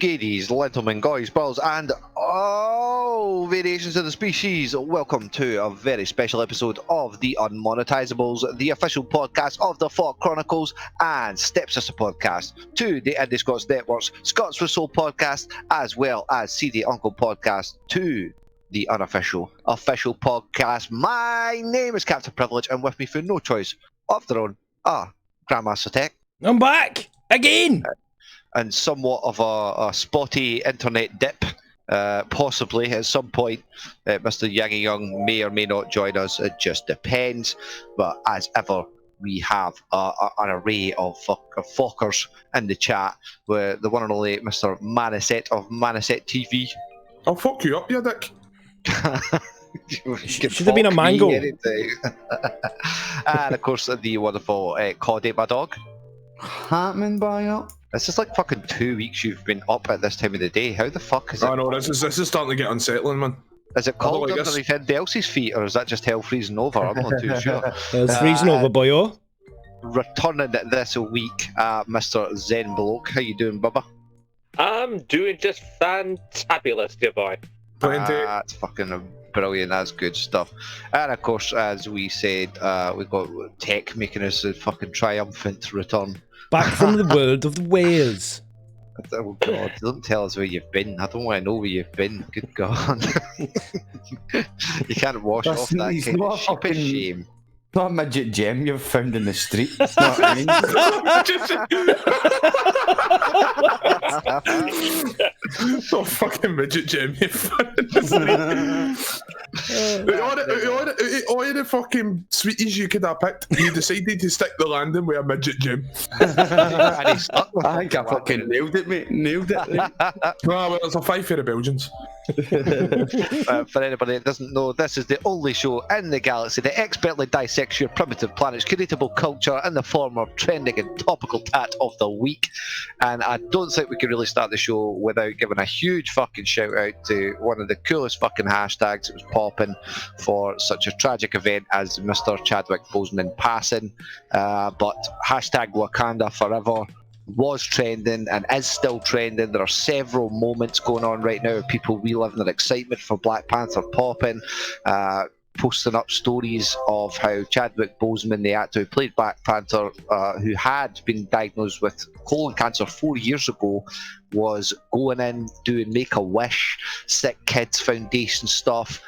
Gadies, Gentlemen, Guys, Balls, and all variations of the species. Welcome to a very special episode of the Unmonetisables, the official podcast of the Fawk Chronicles and Stepsister podcast to the Indie Scots Network's Scots for Soul podcast, as well as CD Uncle podcast to the unofficial official podcast. My name is Captain Privilege, and with me for no choice of their own are Grandmaster Tech. I'm back again. And somewhat of a spotty internet dip, possibly at some point. Mr. Yangy Young may or may not join us, it just depends. But as ever, we have an array of fuckers in the chat, with the one and only Mr. Manisette of Manisette TV. I'll fuck you up, you dick. Should have been a mango. And of course, the wonderful Coddy, my dog. Happening by up. This is like fucking 2 weeks you've been up at this time of the day. How the fuck is it? I know, this is starting to get unsettling, man. Is it cold underneath Andy Else's feet, or is that just hell freezing over? I'm not too sure. It's freezing over, boyo. Returning this week, Mr. Zen Bloke. How you doing, Bubba? I'm doing just fantabulous, dear boy. That's fucking brilliant. That's good stuff. And of course, as we said, we've got Tech making us a fucking triumphant return. Back from the world of the Wales. Oh God, don't tell us where you've been. I don't want to know where you've been. Good God. You can't wash off that kind of sheepish shame. Not a midget gem you've found in the street. It's not any. Oh, fucking midget gem you found in the street. All the fucking sweeties you could have picked, you decided to stick the landing with a midget gem. And he stuck with I think I fucking nailed it, mate. Nailed it. Well, it's a 5 for the Belgians. For anybody that doesn't know, this is the only show in the galaxy that expertly dissects your primitive planet's creatable culture in the form of trending and topical tat of the week. And I don't think we can really start the show without giving a huge fucking shout out to one of the coolest fucking hashtags that was popping for such a tragic event as Mr. Chadwick Boseman passing. But hashtag Wakanda Forever was trending and is still trending. There are several moments going on right now of people reliving their excitement for Black Panther popping, posting up stories of how Chadwick Boseman, the actor who played Black Panther, who had been diagnosed with colon cancer 4 years ago, was going in doing Make-A-Wish, Sick Kids Foundation stuff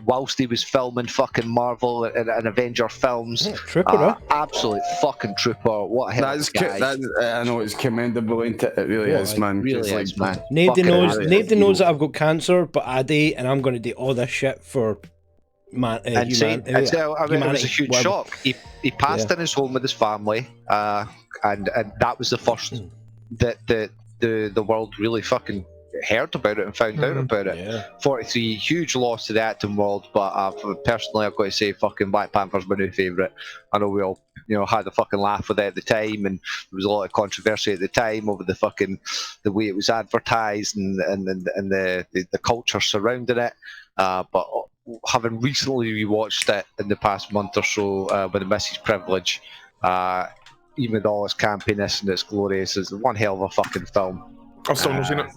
whilst he was filming fucking Marvel and Avenger films. Yeah, trooper, absolute fucking trooper. What a hell of a guy. I know it's commendable, ain't it? It really is, man. Really is, man. Nobody knows that I've got cancer, but I do, and I'm going to do all this shit for humanity. It was a huge shock. He passed in his home with his family, and that was the first that the world really fucking heard about it and found out about it. Yeah. 43, huge loss to the acting world, but personally I've got to say fucking Black Panther's my new favourite. I know we all had a fucking laugh with it at the time, and there was a lot of controversy at the time over the way it was advertised and the culture surrounding it, but having recently rewatched it in the past month or so with the Mrs. Privilege, even with all its campiness and its glorious, is one hell of a fucking film. I've still not seen it.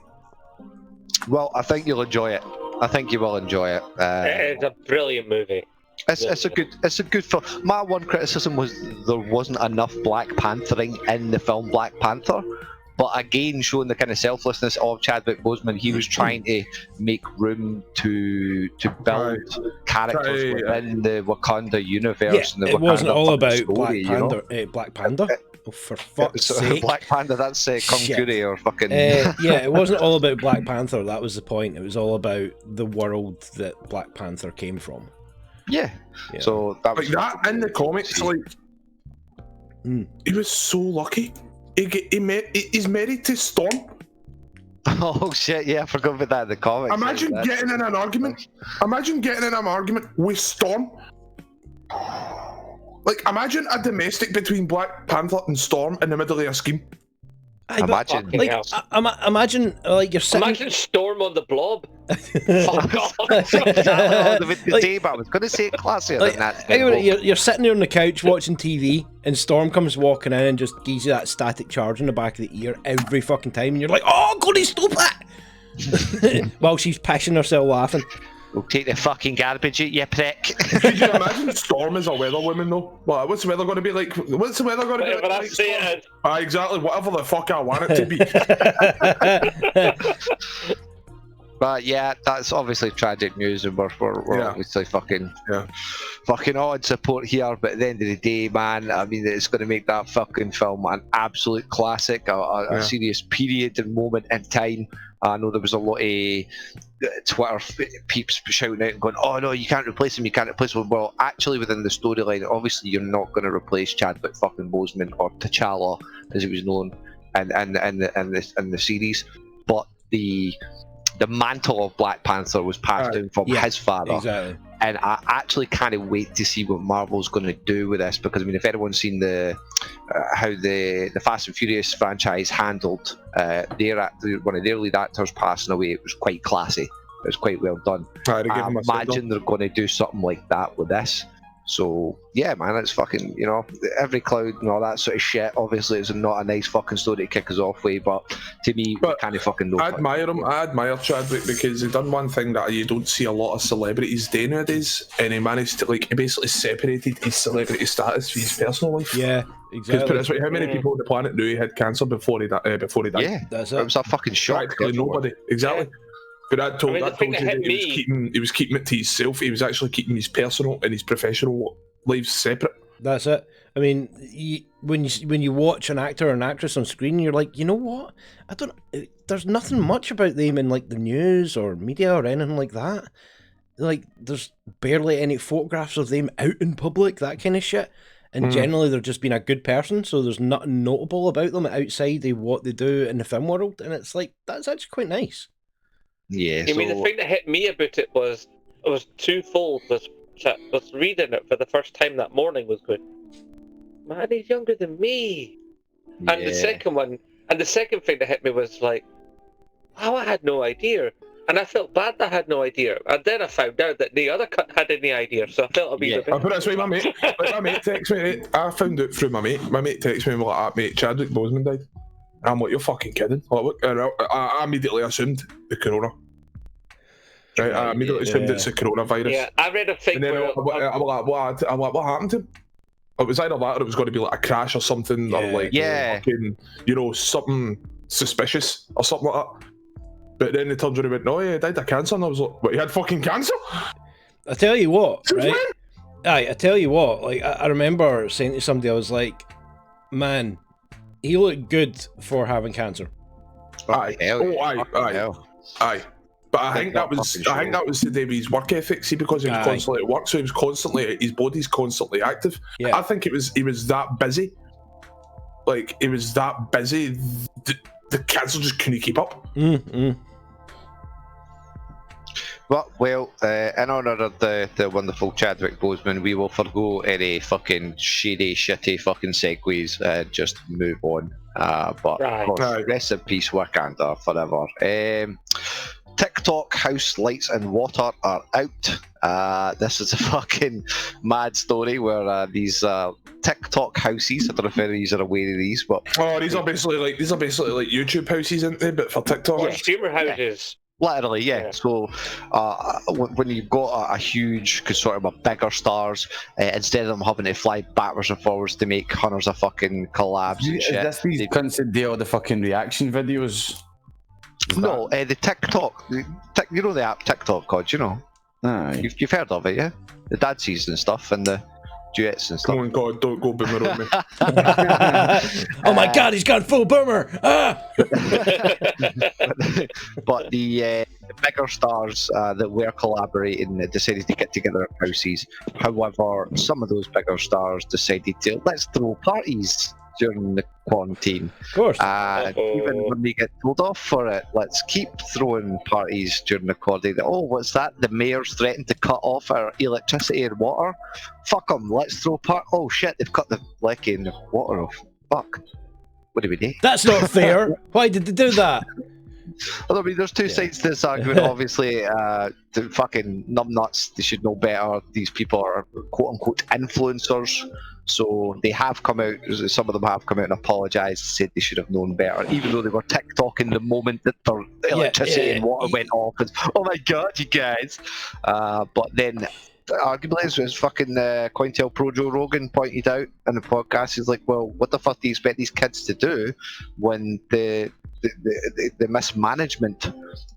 Well, I think you'll enjoy it. I think you will enjoy it. It's a brilliant movie. It's a good film. My one criticism was there wasn't enough Black Panthering in the film Black Panther. But again, showing the kind of selflessness of Chadwick Boseman, he was trying to make room to build characters within the Wakanda universe. Yeah, it wasn't all about Black Panther. Oh, for fuck's sake. Black Panther, that's Kung Fury or fucking... yeah, it wasn't all about Black Panther, that was the point. It was all about the world that Black Panther came from. Yeah. So that was... Like that in the comics, he was so lucky. He's married to Thorne. Oh shit, yeah, I forgot about that in the comics. Imagine getting in an argument with Storm. Like, imagine a domestic between Black Panther and Storm in the middle of a scheme. Imagine. Fucking Like, hell. imagine, like, you're sitting. Imagine Storm on the blob. Fuck off. the Like- day, but I was going to say it classier Like, than that. anyway, you're sitting there on the couch watching TV, and Storm comes walking in and just gives you that static charge in the back of the ear every fucking time, and you're like, "Oh, Cody, stop it!" While she's pissing herself laughing. We'll take the fucking garbage, you prick. Could you imagine Storm as a weather woman though? Well, what's the weather going to be like? What's the weather going to be Whatever like? I say it is. Exactly, whatever the fuck I want it to be. But yeah, that's obviously tragic news, and we're Yeah. obviously fucking Yeah. fucking all in support here. But at the end of the day, man, I mean, it's going to make that fucking film an absolute classic, a serious period and moment in time. I know there was a lot of Twitter peeps shouting out and going, "Oh no, you can't replace him! You can't replace him!" Well, actually, within the storyline, obviously, you're not going to replace Chadwick fucking Boseman or T'Challa, as he was known, in the series. But the mantle of Black Panther was passed down from his father. Exactly. And I actually kind of wait to see what Marvel's going to do with this, because I mean, if anyone's seen the how the Fast and Furious franchise handled one of their lead actors passing away, it was quite classy. It was quite well done. I'd give I him a imagine they're going to do something like that with this. So yeah, man, it's fucking, you know, every cloud and all that sort of shit. Obviously, it's not a nice fucking story to kick us off with, but to me, we kind of fucking know. I admire him. I admire Chadwick because he done one thing that you don't see a lot of celebrities do nowadays, and he managed to he basically separated his celebrity status from his personal life. Yeah, Because put it exactly. this way, how many people on the planet knew he had cancer before he died? Yeah, That's it it. was a fucking shock. Practically nobody. Exactly. But that told, I mean, the that thing told that you that hit he was keeping it to himself. He was actually keeping his personal and his professional lives separate. That's it. I mean, when you watch an actor or an actress on screen, you're like, you know what? There's nothing much about them in like the news or media or anything like that. Like, there's barely any photographs of them out in public, that kind of shit. And generally, they're just being a good person, so there's nothing notable about them outside of what they do in the film world. And it's like, that's actually quite nice. Yeah. I mean, the thing that hit me about it was twofold. Was reading it for the first time that morning was going, man, he's younger than me. And the second thing that hit me was like, oh, I had no idea. And I felt bad that I had no idea. And then I found out that the other cut had any idea, so I felt a wee bit. I put it this way, my mate texted me. I found out through my mate. My mate texted me and was like, mate, Chadwick Boseman died. I'm like, you're fucking kidding. I immediately assumed the corona. Right, I immediately assumed it's the coronavirus. Yeah, I read a thing And then I'm like, what happened to him? It was either that or it was going to be like a crash or something, or like fucking, you know, something suspicious or something like that. But then they turned around and went, no, he died of cancer. And I was like, what, he had fucking cancer? I tell you what, right? Aye, I tell you what, like, I remember saying to somebody, I was like, man, he looked good for having cancer. Aye. Aye. But I think that was to do with his work ethic. See, because he was constantly at work, so he was constantly, his body's constantly active. Yeah. I think he was that busy. Like, he was that busy, the cancer just couldn't keep up. Well, in honour of the wonderful Chadwick Boseman, we will forgo any fucking shitty fucking segues and just move on. But of course, rest in peace, Wakanda forever. TikTok house lights and water are out. This is a fucking mad story where these TikTok houses, I don't know if any of you are aware of these, but these are basically like YouTube houses, aren't they? But for TikTok, consumer houses. Literally, yeah. So when you've got a huge consortium of bigger stars, instead of them having to fly backwards and forwards to make hundreds of fucking collabs and shit. Is this these cunts that do all the fucking reaction videos? No, the TikTok, you know the app TikTok, God, you know. Aye. You've heard of it, yeah? The dances and stuff and the duets and stuff. oh my God, don't go boomer on me. Oh my God, he's gone full boomer! Ah! But the bigger stars that were collaborating decided to get together at houses. However, some of those bigger stars decided to let's throw parties during the quarantine. Of course. Even when they get told off for it, let's keep throwing parties during the quarantine. Oh, what's that? The mayor's threatened to cut off our electricity and water. Fuck them. Let's throw Oh shit, they've cut the water off. Fuck. What do we do? That's not fair. Why did they do that? I mean, there's two sides to this argument. Obviously, the fucking numbnuts, they should know better. These people are quote-unquote influencers. So they have come out, some of them have come out and apologised, said they should have known better, even though they were TikToking the moment that their electricity and water went off. And, oh my god, you guys. But then, arguably, as fucking COINTELPRO Joe Rogan pointed out in the podcast, he's like, well, what the fuck do you expect these kids to do when the mismanagement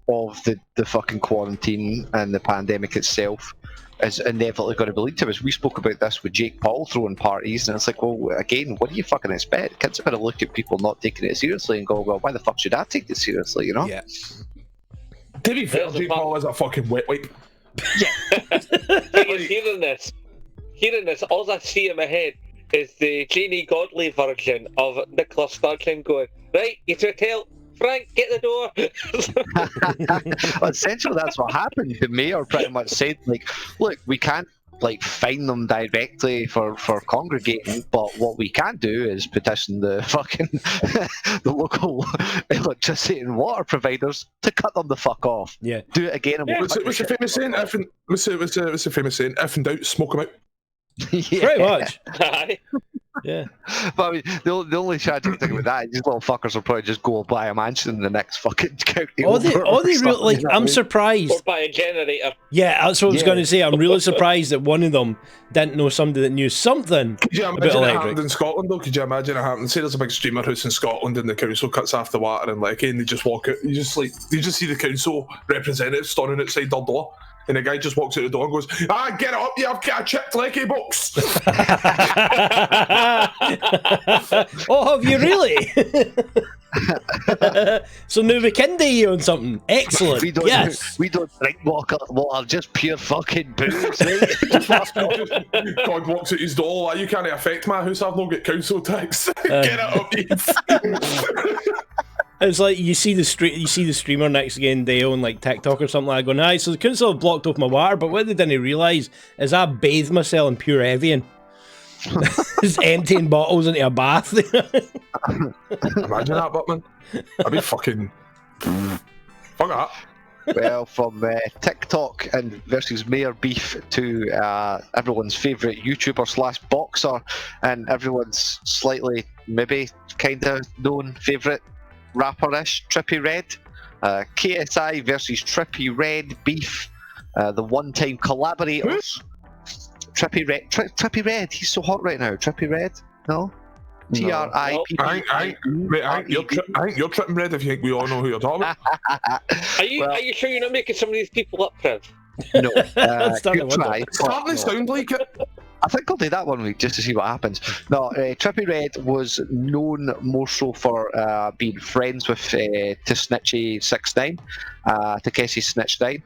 of the fucking quarantine and the pandemic itself is inevitably going to be linked to us. We spoke about this with Jake Paul throwing parties, and it's like, well, again, what do you fucking expect? Kids are going to look at people not taking it seriously and go, well, why the fuck should I take this seriously, you know? Yeah. To be fair, Jake Paul is a fucking wet wipe. Yeah. Hearing this, all I see in my head is the Janie Godley version of Nicola Sturgeon going, right, you to tell Frank, get the door. Well, essentially, that's what happened. The mayor pretty much said, like, look, we can't fine them directly for congregating, but what we can do is petition the fucking the local electricity and water providers to cut them the fuck off. Yeah. Do it again. And What's the famous saying? What's the famous saying? If in doubt, smoke them out. Yeah. Pretty much. Aye. Yeah. But I mean, the only tragic thing about that is these little fuckers will probably just go buy a mansion in the next fucking county. I'm surprised. Or buy a generator. Yeah, that's what I was going to say. I'm really surprised that one of them didn't know somebody that knew something. Could you imagine it happened in Scotland though? Could you imagine it happened? Say there's a big streamer house in Scotland and the council cuts off the water and and they just walk out. You just see the council representative standing outside their door. And the guy just walks out the door and goes, get up, you've got a chipped leggy box. Oh, have you really? So now we can do you on something. Excellent. We don't drink water, just pure fucking booze, right? God walks out his door, like, you can't affect my house, I've not got council tax. Get it up, you. It's like you see the streamer next again, Dale, on like TikTok or something like that, going, aye, so the council have blocked off my water, but what they didn't realise is I bathe myself in pure Evian. Just emptying bottles into a bath. Imagine that, Butman. I'd be fucking... Fuck that. Well, from TikTok and versus Mayor beef to everyone's favourite YouTuber / boxer and everyone's slightly, maybe, kind of known favourite rapper-ish, Trippie Redd. KSI versus Trippie Redd beef. The one-time collaborators. Trippie Redd, he's so hot right now. Trippie Redd? No? T-R-I-P-P. I think you're tripping Red if you think we all know who you're talking about. Are you sure you're not making some of these people up, Trev? No. Good try. It's starting to sound like it. I think I'll do that one week just to see what happens. No, Trippie Redd was known more so for being friends with Snitchy69, Takeshi Snitch9,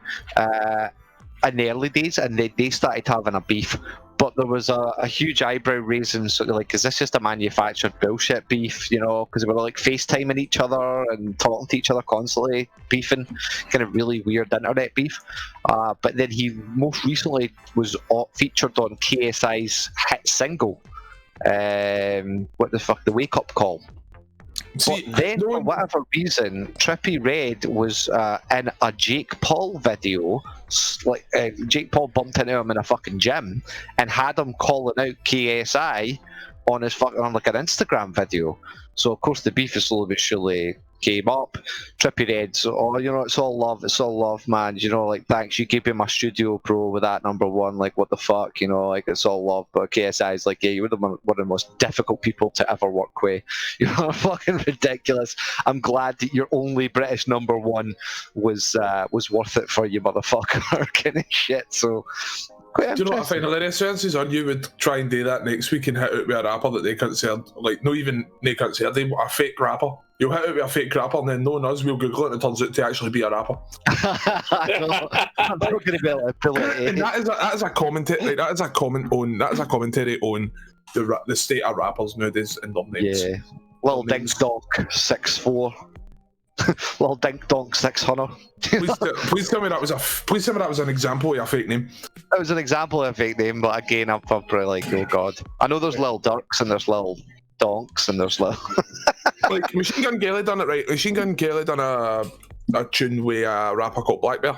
in the early days, and they started having a beef. But there was a huge eyebrow raising, sort of like, is this just a manufactured bullshit beef? You know, because they were like FaceTiming each other and talking to each other constantly, beefing, kind of really weird internet beef. But then he most recently was featured on KSI's hit single, what the fuck, the Wake Up Call. But then, for whatever reason, Trippie Redd was in a Jake Paul video. Jake Paul bumped into him in a fucking gym and had him calling out KSI on his on like an Instagram video. So of course the beef is slowly but surely came up. Trippie Redd's, oh, you know, it's all love, man. You know, like, thanks, you keeping my studio pro with that #1. Like, what the fuck, you know, like, it's all love. But KSI's like, yeah, you were one of the most difficult people to ever work with. You know, fucking ridiculous. I'm glad that your only British #1 was worth it for you, motherfucker. Kind of shit. So. Do you know what I find hilarious? Chances are you would try and do that next week and hit out with a rapper that they considered, like, not even they considered, they a fake rapper. You'll hit out with a fake rapper and then knowing us, we'll Google it and it turns out to actually be a rapper. I'm not going to be able to pull it in. And that is a commentary, like, that is a commentary on the state of rappers nowadays and their names. Yeah. Lil Dink Donk 6'4". Lil Dink Donk 600. Please tell me that was an example of a fake name. That was an example of a fake name, but again, I'm probably like, oh god. I know there's Lil Durks and there's Lil Donks and there's Lil. like Machine Gun Kelly done it right. Machine Gun Kelly done a tune with a rapper called Black Bear,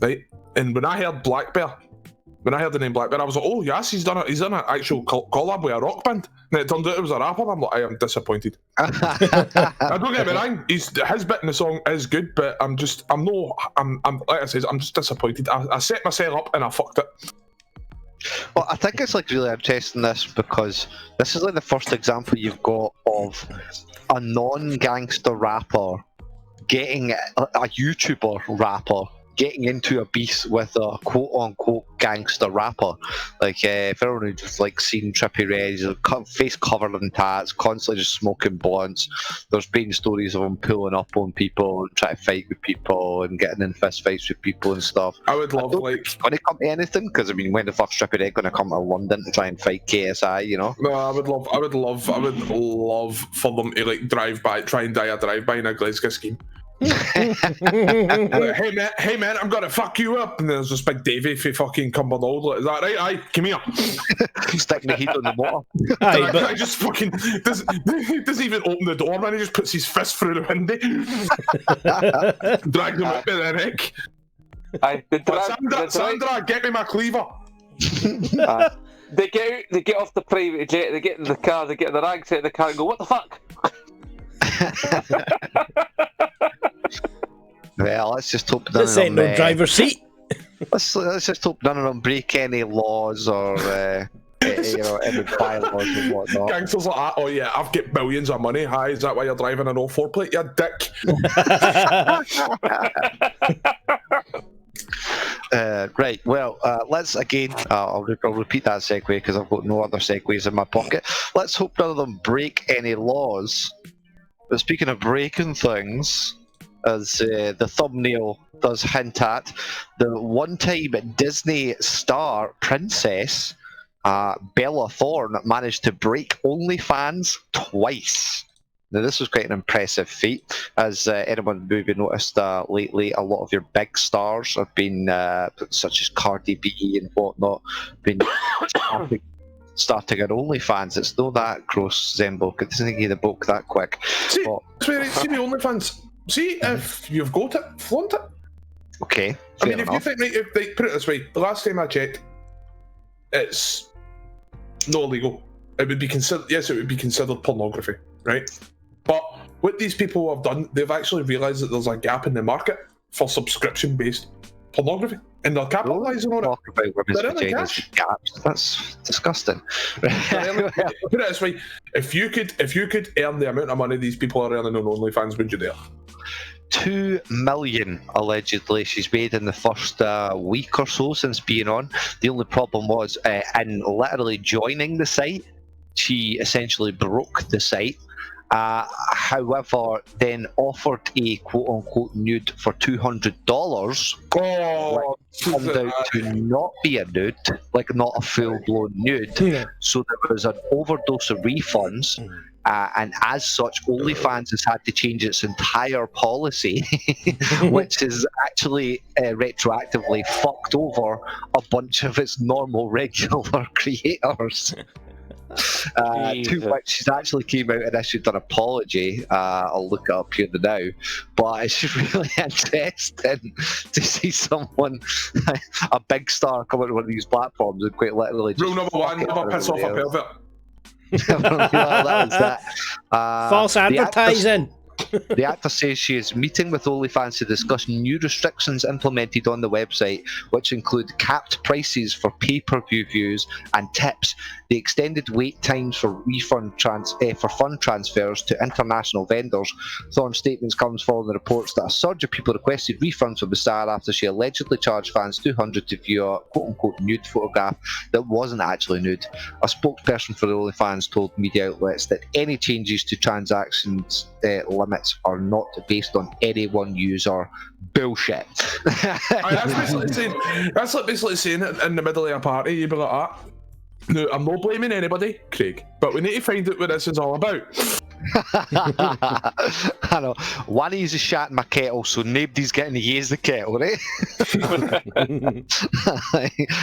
right? And when I heard the name Black Bear, I was like, oh yes, he's done an actual collab with a rock band. And it turned out it was a rapper. And I'm like, I am disappointed. I don't get me wrong, his bit in the song is good, but I'm like I said, I'm just disappointed. I set myself up and I fucked it. Well, I think it's like really interesting this because this is like the first example you've got of a non-gangster rapper getting a YouTuber rapper getting into a beef with a quote-unquote gangster rapper. Like, if everyone who's just like seen Trippie Redd, he's face covered in tats, constantly just smoking blunts. There's been stories of him pulling up on people and trying to fight with people and getting in fist fights with people and stuff. I would love like when it come to anything, because I mean, when the fuck's Trippie Redd going to come to London to try and fight KSI? You know? No, I would love for them to like try and die a drive-by in a Glasgow scheme. Like, hey man, I'm gonna fuck you up, and there's this big Davey for fucking Cumbernauld. Like, is that right? Aye, come here. Stick the heat on the motor. Aye, but I just fucking he doesn't even open the door, man. He just puts his fist through the window, drag them up in the neck. Aye, Sandra, get me my cleaver. They get off the private jet, they get in the car, they get the rags out of the car and go, what the fuck? Well, let's just hope none This of ain't them, no driver's seat. let's just hope none of them break any laws or any bylaws and whatnot. Gangsters like that. Oh yeah, I've got billions of money. Hi, is that why you're driving an 04 plate, you dick? Right, well, let's again, I'll repeat that segue because I've got no other segues in my pocket. Let's hope none of them break any laws. But speaking of breaking things, as the thumbnail does hint at, the one-time Disney star princess, Bella Thorne, managed to break OnlyFans twice. Now, this was quite an impressive feat, as anyone maybe noticed lately, a lot of your big stars have been, such as Cardi B and whatnot, been starting an OnlyFans. It's not that gross, Zembo. It doesn't give the book that quick. See the OnlyFans. See if you've got it, flaunt it. Okay. I mean, if you think, if they put it this way, the last time I checked, it's not illegal. It would be considered, yes, it would be considered pornography, right? But what these people have done, they've actually realised that there's a gap in the market for subscription-based pornography, and they're capitalising on it. Talk about women's vaginas and gaps. That's disgusting. Put it this way: if you could earn the amount of money these people are earning on OnlyFans, would you dare? 2 million allegedly she's made in the first week or so since being on. The only problem was in literally joining the site, she essentially broke the site. However, then offered a quote-unquote nude for $200. Which turned out to not be a nude, like not a full-blown nude. Yeah. So there was an overdose of refunds. And as such, OnlyFans has had to change its entire policy, which has actually retroactively fucked over a bunch of its normal, regular creators. To which she's actually came out and issued an apology. I'll look it up here now, but it's just really interesting to see someone, a big star, come out on one of these platforms and quite literally just rule number one: never piss off a pervert. That was that. False advertising. The actor says she is meeting with OnlyFans to discuss new restrictions implemented on the website, which include capped prices for pay-per-view views and tips, the extended wait times for fund transfers to international vendors. Thorne's statements comes following the reports that a surge of people requested refunds from the star after she allegedly charged fans $200 to view a quote-unquote nude photograph that wasn't actually nude. A spokesperson for the OnlyFans told media outlets that any changes to transactions limits are not based on any one user. Bullshit. That's like basically saying it in the middle of a party. You'd be like that. No, I'm not blaming anybody, Craig, but we need to find out what this is all about. I know. One of you's is shat in my kettle, so nobody's getting to use the kettle, right?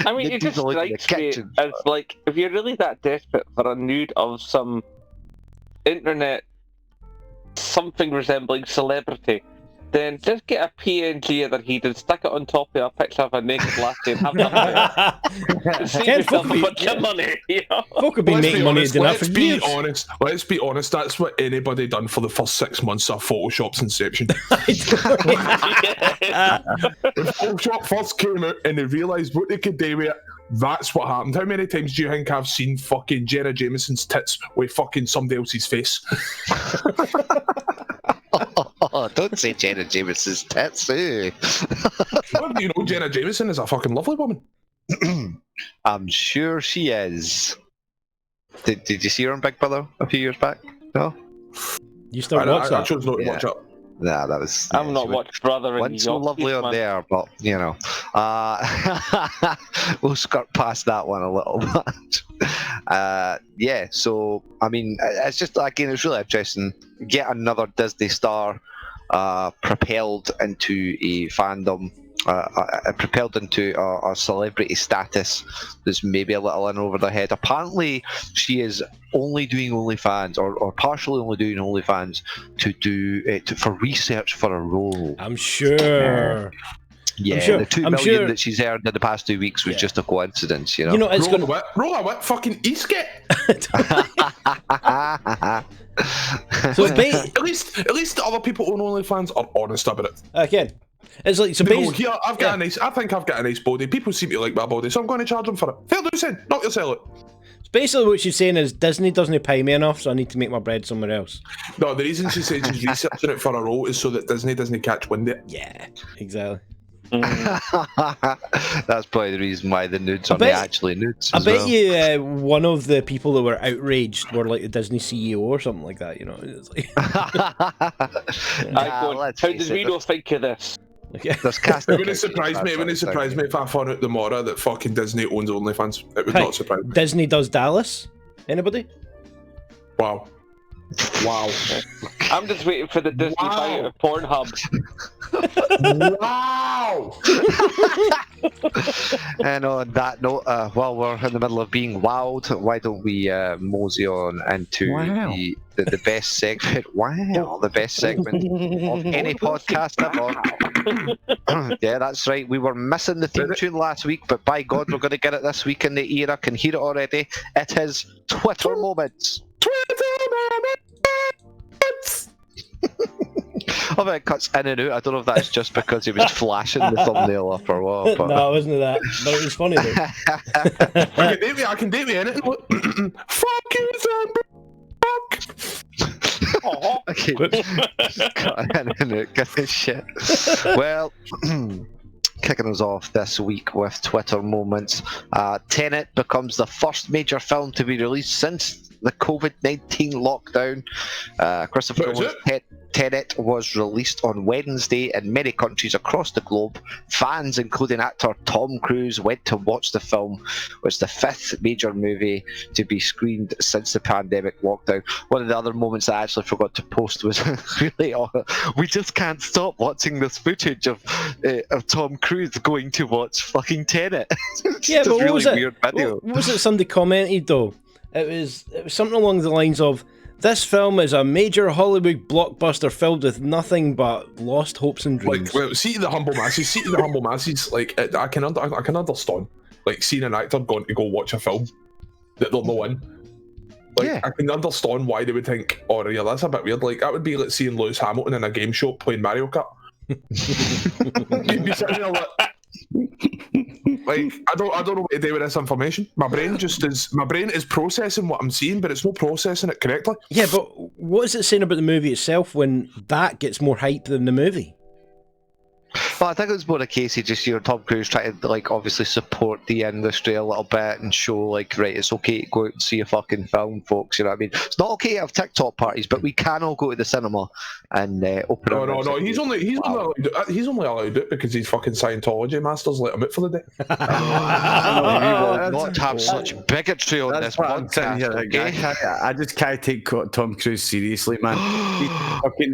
I mean, it just strikes me as like, if you're really that desperate for a nude of some internet something resembling celebrity, then just get a PNG of their head and stick it on top of a picture of a naked lassie and have them there. Save yourself a bunch of money, you know? Folk would be making money doing that for years. Let's be honest, that's what anybody done for the first 6 months of Photoshop's inception. When Photoshop first came out and they realised what they could do with it, that's what happened. How many times do you think I've seen fucking Jenna Jameson's tits with fucking somebody else's face? Oh, don't say Jenna Jameson's tits. Well, you know, Jenna Jameson is a fucking lovely woman. I'm sure she is. Did you see her on Big Brother a few years back? No? You still watch that? I chose not to watch it. Nah, that was... I'm not watched Brother Wasn't so lovely on there, but, you know. We'll skirt past that one a little bit. Yeah, so, I mean, it's just, again, it's really interesting. Get another Disney star propelled into a fandom, propelled into a celebrity status that's maybe a little in over their head. Apparently, she is only doing OnlyFans, or partially only doing OnlyFans to do for research for a role. I'm sure. Yeah, the $2 million that she's earned in the past 2 weeks was just a coincidence, you know. You know, it's going to roll a whip, fucking Eastgate. So at least the other people on OnlyFans are honest about it. Again, it's like so. Here, I've got a nice. I think I've got a nice body. People seem to like my body, so I'm going to charge them for it. Fair dues, then. Not yourself it. Basically, what she's saying is Disney doesn't pay me enough, so I need to make my bread somewhere else. No, the reason she says she's researching it for a role is so that Disney doesn't catch wind of it. Yeah, exactly. That's probably the reason why the nudes are actually nudes. I bet you one of the people that were outraged were like the Disney CEO or something like that. You know, it's like. How did we not think of this? Okay. It wouldn't surprise me. It wouldn't surprise me if I found out tomorrow that fucking Disney owns OnlyFans. It would not surprise me. Disney does Dallas. Anybody? Wow. I'm just waiting for the Disney buy out of Pornhub. Wow! And on that note, while we're in the middle of being wowed, why don't we mosey on into the best segment? Wow, the best segment of any podcast ever. Yeah, that's right. We were missing the theme tune last week, but by God, we're going to get it this week in the era. Can hear it already. It is Twitter Moments. I bet it cuts in and out. I don't know if that's just because he was flashing the thumbnail up or what. But... No, it wasn't that. But it was funny though. I can date me in it. Fuck you, Fuck. Okay. Cut in and out. Get this shit. Well, kicking us off this week with Twitter Moments. Tenet becomes the first major film to be released since the COVID-19 lockdown. Christopher Nolan's Tenet was released on Wednesday in many countries across the globe. Fans, including actor Tom Cruise, went to watch the film, which is the fifth major movie to be screened since the pandemic lockdown. One of the other moments I actually forgot to post was really, we just can't stop watching this footage of Tom Cruise going to watch fucking Tenet. Yeah, but what was it? Weird video. What was it somebody commented though? It was something along the lines of, "This film is a major Hollywood blockbuster filled with nothing but lost hopes and dreams." Like, well, see to the humble masses. Like, I can understand. Like, seeing an actor going to go watch a film that they're not in. Like, yeah. I can understand why they would think, "Oh, yeah, that's a bit weird." Like, that would be like seeing Lewis Hamilton in a game show playing Mario Kart. You'd be sitting there like, I don't know what to do with this information. My brain is processing what I'm seeing, but it's not processing it correctly. Yeah, but what is it saying about the movie itself when that gets more hype than the movie? Well, I think it was more a case of just, Tom Cruise trying to, like, obviously support the industry a little bit and show, like, right, it's okay to go out and see a fucking film, folks, you know what I mean? It's not okay to have TikTok parties, but we can all go to the cinema and open up. No, he's only allowed to do it because he's fucking Scientology masters let him out for the day. We will not have such bigotry on this podcast, okay? I just can't take Tom Cruise seriously, man.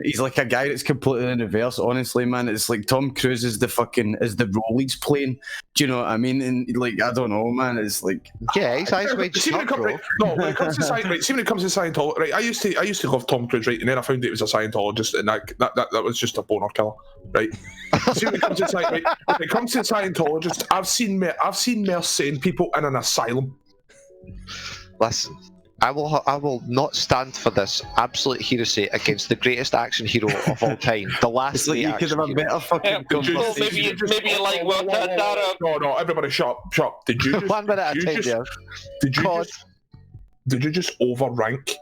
He's like a guy that's completely in reverse, honestly, man. It's like Tom Cruise Cruise is the role he's playing. Do you know what I mean? And like, I don't know, man. It's like, yeah, he's way see, when it comes, right, no, when it comes to Scientology, right? I used to love Tom Cruise, right? And then I found out he was a Scientologist, and that was just a boner killer, right? See, when it comes to Scientologists, I've seen more sane people in an asylum. Listen, I will not stand for this absolute heresy against the greatest action hero of all time. The last it's like you could have a better fucking conversation. Maybe you like what that. No, everybody, shut up. Did you just, 1 minute at a time there? Did you just overrank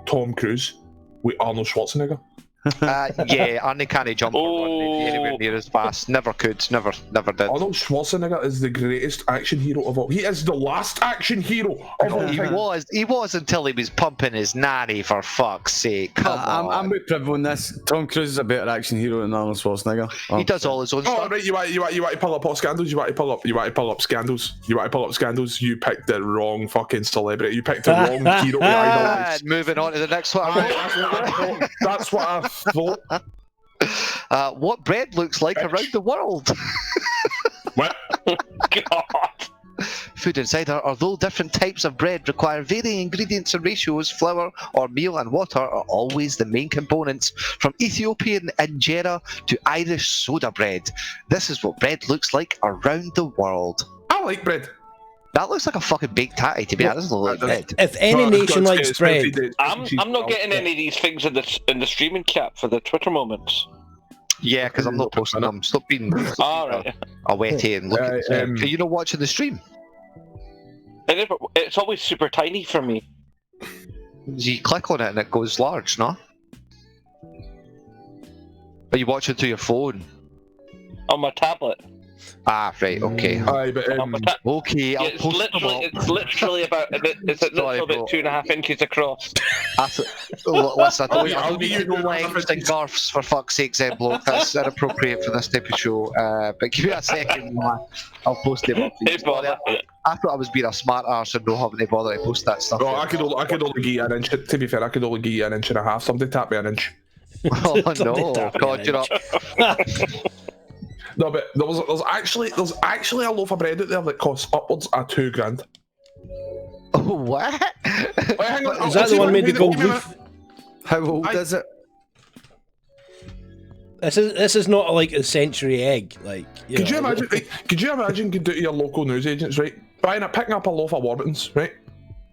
Tom Cruise with Arnold Schwarzenegger? Yeah, Arnie can't jump or run anywhere near as fast. Never could. Never did. Arnold Schwarzenegger is the greatest action hero of all. He is the last action hero of all time. He was until he was pumping his nanny, for fuck's sake. Come on. I'm with Priv on this. Tom Cruise is a better action hero than Arnold Schwarzenegger. He does all his own stuff. Right, you want to pull up all scandals? You want to pull up scandals? You picked the wrong fucking celebrity. You picked the wrong hero to idolize. Moving on to the next one. That's what I thought. What bread looks like around the world? What? God. Food Insider, although different types of bread require varying ingredients and ratios, flour or meal and water are always the main components, from Ethiopian injera to Irish soda bread. This is what bread looks like around the world. I like bread. That looks like a fucking baked tatty to me. That doesn't look like bread. If any nation likes bread, I'm not getting any of these things in the streaming chat for the Twitter moments. Yeah, because I'm not posting them. Stop being Alright. a wetty and looking. Are you not watching the stream? It's always super tiny for me. You click on it and it goes large, no? Are you watching through your phone? On my tablet. Ah, right, okay. Aye, but okay, I'll post them up. It's literally about 2.5 inches across. Listen, I don't need no lengths and garfs, for fuck's sake, Zen bloke. That's inappropriate for this type of show. But give me a second, man. I'll post them up. I thought I was being a smart arse and not having to bother to post that stuff. No, I could only give you an inch. To be fair, I could only give you an inch and a half. Somebody tap me an inch. Oh no, God, you're up. No, but there's actually a loaf of bread out there that costs upwards of $2,000. Oh, what? Wait, hang on. Is that the one made the gold leaf? How old is it? This is not like a century egg. Like, could you imagine? Could do to your local newsagents, right? Picking up a loaf of Warburtons, right?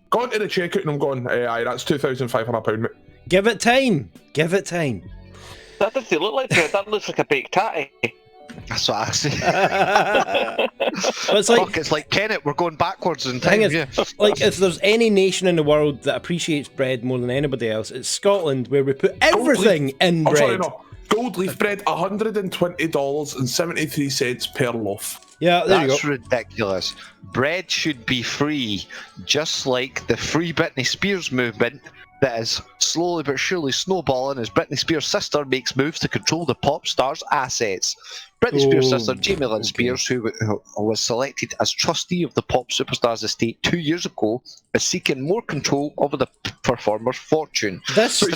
Going to the checkout and I'm going, aye, that's £2,500, mate. Give it time. That doesn't look like bread. That looks like a baked tatty. That's what I say. It's like Kenneth, we're going backwards in time. Like, if there's any nation in the world that appreciates bread more than anybody else, it's Scotland, where we put everything in bread. Sorry, no. Gold leaf bread, $120.73 per loaf. Yeah, there you go. That's ridiculous. Bread should be free, just like the Free Britney Spears movement that is slowly but surely snowballing as Britney Spears' sister makes moves to control the pop star's assets. Britney Spears' sister, Jamie Lynn Spears, who was selected as trustee of the pop superstar's estate 2 years ago, is seeking more control over the performer's fortune. Is she in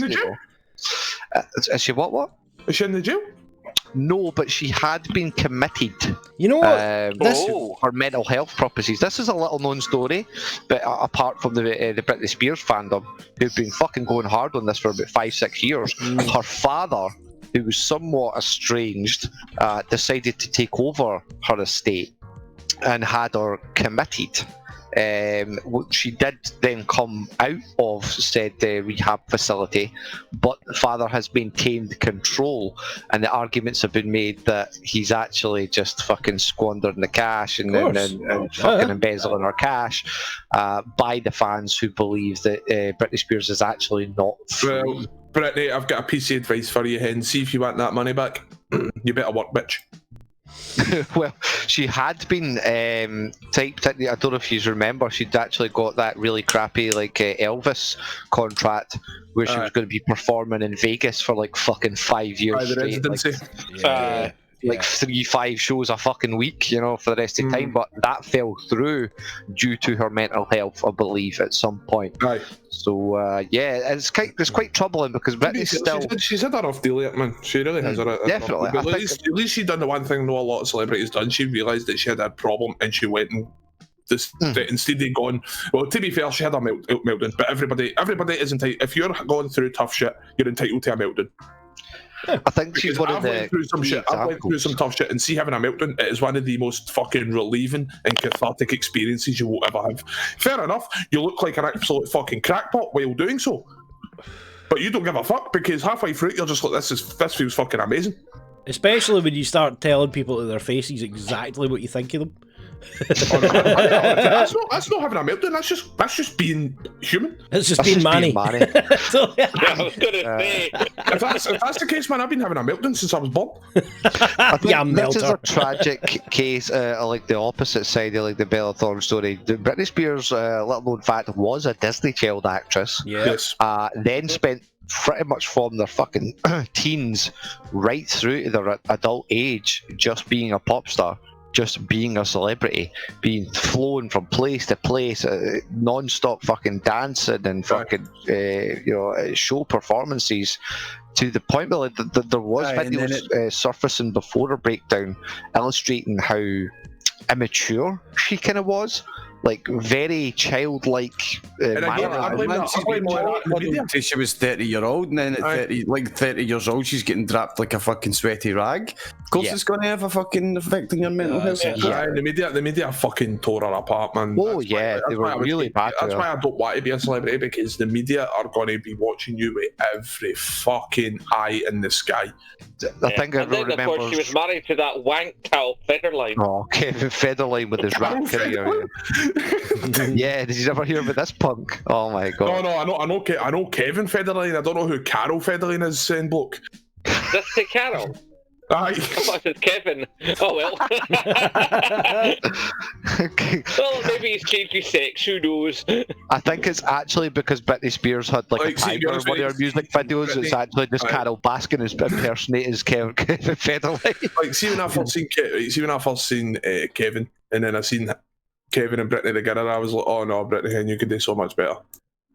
the jail? Is she what? Is she in the jail? No, but she had been committed. You know what? For mental health purposes. This is a little known story, but apart from the Britney Spears fandom, who've been fucking going hard on this for about 5-6 years, her father, who was somewhat estranged, decided to take over her estate and had her committed. She did then come out of said rehab facility, but the father has maintained control, and the arguments have been made that he's actually just fucking squandering the cash and fucking embezzling our cash by the fans who believe that Britney Spears is actually not free. Well, Britney, I've got a piece of advice for you, hen. See if you want that money back, you better work, bitch. Well, she had been typed in. I don't know if you remember, she'd actually got that really crappy Elvis contract where she was going to be performing in Vegas for like fucking 5 years straight. like 3-5 shows a fucking week, you know, for the rest of the time. But that fell through due to her mental health, I believe, at some point. Aye. So it's quite troubling because Britney's still. She's had a rough deal yet, man. She really has. Definitely. But at least she done the one thing a lot of celebrities done. She realised that she had a problem and she went and instead of going, well, to be fair, she had a meltdown, but everybody is entitled. If you're going through tough shit, you're entitled to a meltdown. I think she's one of the. I've went through some tough shit, and see, having a meltdown, it is one of the most fucking relieving and cathartic experiences you will ever have. Fair enough, you look like an absolute fucking crackpot while doing so, but you don't give a fuck because halfway through it, you're just like, this feels fucking amazing. Especially when you start telling people to their faces exactly what you think of them. That's not having a meltdown. That's just being human. It's just being Manny. So, I was gonna say, if that's the case, man, I've been having a meltdown since I was born. I think this is a tragic case, like the opposite side of like the Bella Thorne story. Britney Spears, little known fact, was a Disney child actress. Yes. Then spent pretty much from their fucking teens right through to their adult age just being a pop star. Just being a celebrity, being flown from place to place, non-stop fucking dancing and fucking show performances, to the point where there was videos surfacing before her breakdown, illustrating how immature she kind of was. Like very childlike. She was 30-year-old, and then at 30 years old, she's getting draped like a fucking sweaty rag. Of course, it's going to have a fucking effect on your mental health. The media fucking tore her apart, man. Oh they were really bad. That's why I don't want to be a celebrity, because the media are going to be watching you with every fucking eye in the sky. I think everyone remembers. Of course, she was married to that wank Cal Federline. Oh, Kevin Federline with his rap career. Yeah, did you ever hear about this punk? Oh my god. No, I know Kevin Federline. I don't know who Carol Federline is, saying bloke. Just say Carol. Aye. I thought it was Kevin. Oh well. Well, maybe he's changed his sex. Who knows? I think it's actually because Britney Spears had like a tiger in one of her music videos. It's actually just Carol Baskin who's impersonating Kevin Federline. Like, see when I first seen Kevin, and then I seen Kevin and Britney together, I was like, oh no, Britney, and you could do so much better.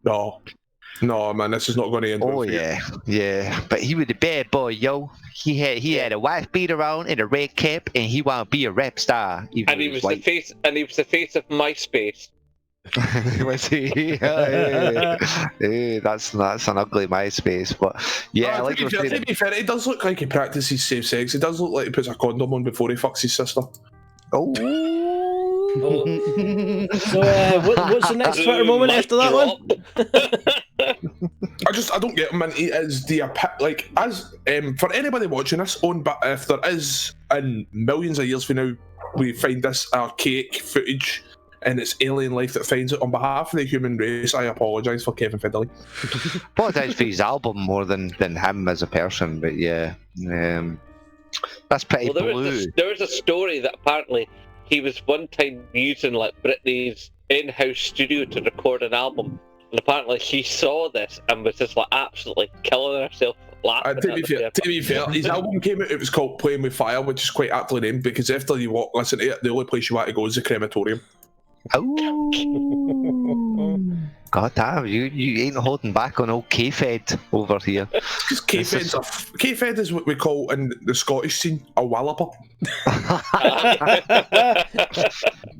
No, man, this is not going to end. Oh yeah. But he was a bad boy, yo. He had a white beater on and a red cap, and he wanted to be a rap star. And he was the face. And he was the face of MySpace. Was he? Hey, that's an ugly MySpace, but yeah. To be fair, it does look like he practices safe sex. It does look like he puts a condom on before he fucks his sister. Oh. So what's the next Twitter moment after that one? I don't get him, man. He is for anybody watching this, but if there is in millions of years from now we find this archaic footage and it's alien life that finds it, on behalf of the human race, I apologise for Kevin Federline. Apologise for his album more than him as a person, but yeah, that's pretty blue. There was a story that apparently he was one time using like Britney's in-house studio to record an album, and apparently she saw this and was just like absolutely killing herself laughing. To be fair, his album came out, it was called Playing With Fire, which is quite aptly named, because after you listen to it, the only place you want to go is the crematorium. Oh, god damn, you ain't holding back on old K-Fed over here. Because K-Fed is what we call in the Scottish scene a walloper.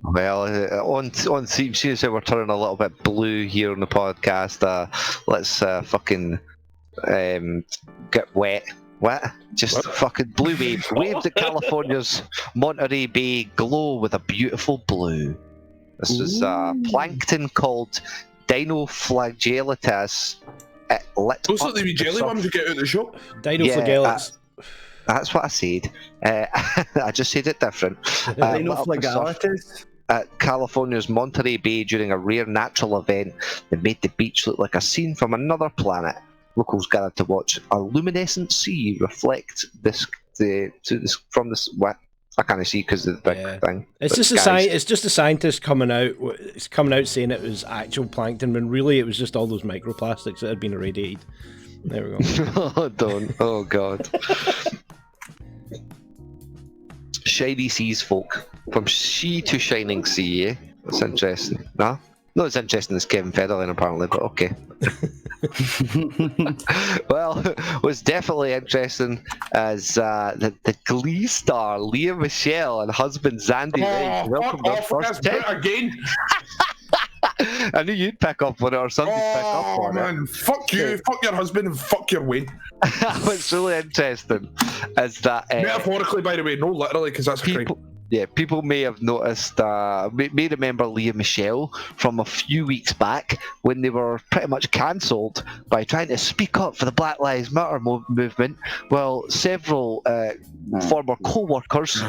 Well, on theme, seems that we're turning a little bit blue here on the podcast. Let's fucking get wet. What? Just fucking blue waves. Waves at California's Monterey Bay glow with a beautiful blue. This is plankton called Dinoflagellatus. Those are the wee jelly ones you get out of the shop. Dinoflagellatus. That's what I said. I just said it different. Dinoflagellatus. At California's Monterey Bay during a rare natural event that made the beach look like a scene from another planet. Locals gathered to watch a luminescent sea reflect from this. What? I can't see because of the big thing. It's just a scientist coming out. It's coming out saying it was actual plankton, when really it was just all those microplastics that had been irradiated. There we go. Oh, don't. Oh, God. Shiny Seas folk. From sea to shining sea, eh? That's interesting. No? Not as interesting as Kevin Federline, apparently, but okay. Well, what's definitely interesting is the Glee star Leah Michele and husband Zandy Ray welcome their first tech again. I knew you'd pick up on it or somebody'd pick up on man. it. Fuck you, fuck your husband, and fuck your way. What's really interesting is that metaphorically, by the way, no literally, because that's a crime. Yeah, people may have noticed, may remember Leah Michele from a few weeks back when they were pretty much cancelled by trying to speak up for the Black Lives Matter movement. Well, several former co-workers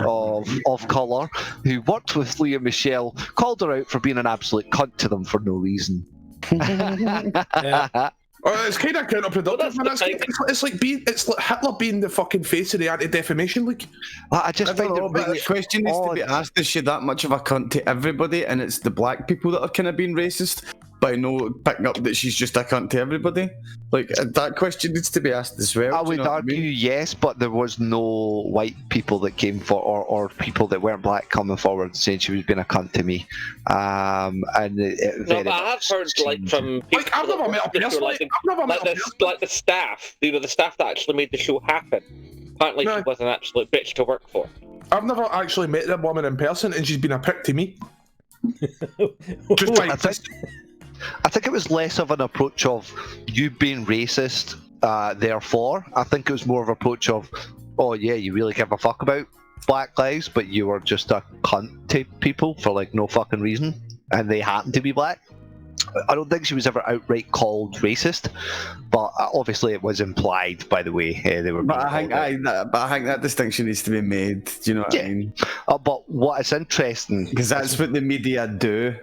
of colour who worked with Leah Michele called her out for being an absolute cunt to them for no reason. It's kind of counterproductive, man. It's like Hitler being the fucking face of the Anti-Defamation League. I just find it really the question needs to be asked: is she that much of a cunt to everybody, and it's the black people that are kind of being racist by no picking up that she's just a cunt to everybody? Like that question needs to be asked as well. I would argue yes, but there was no white people that came for, or people that weren't black coming forward saying she was being a cunt to me. And no, but I have heard from people I've never met a person like the staff, the staff that actually made the show happen. Apparently, she was an absolute bitch to work for. I've never actually met that woman in person, and she's been a prick to me. I think it was less of an approach of you being racist, therefore. I think it was more of an approach of, oh yeah, you really give a fuck about black lives, but you were just a cunt to people for like no fucking reason, and they happen to be black. I don't think she was ever outright called racist, but obviously it was implied by the way they were. But I think that distinction needs to be made. Do you know what I mean? But what is interesting, because that's what the media do.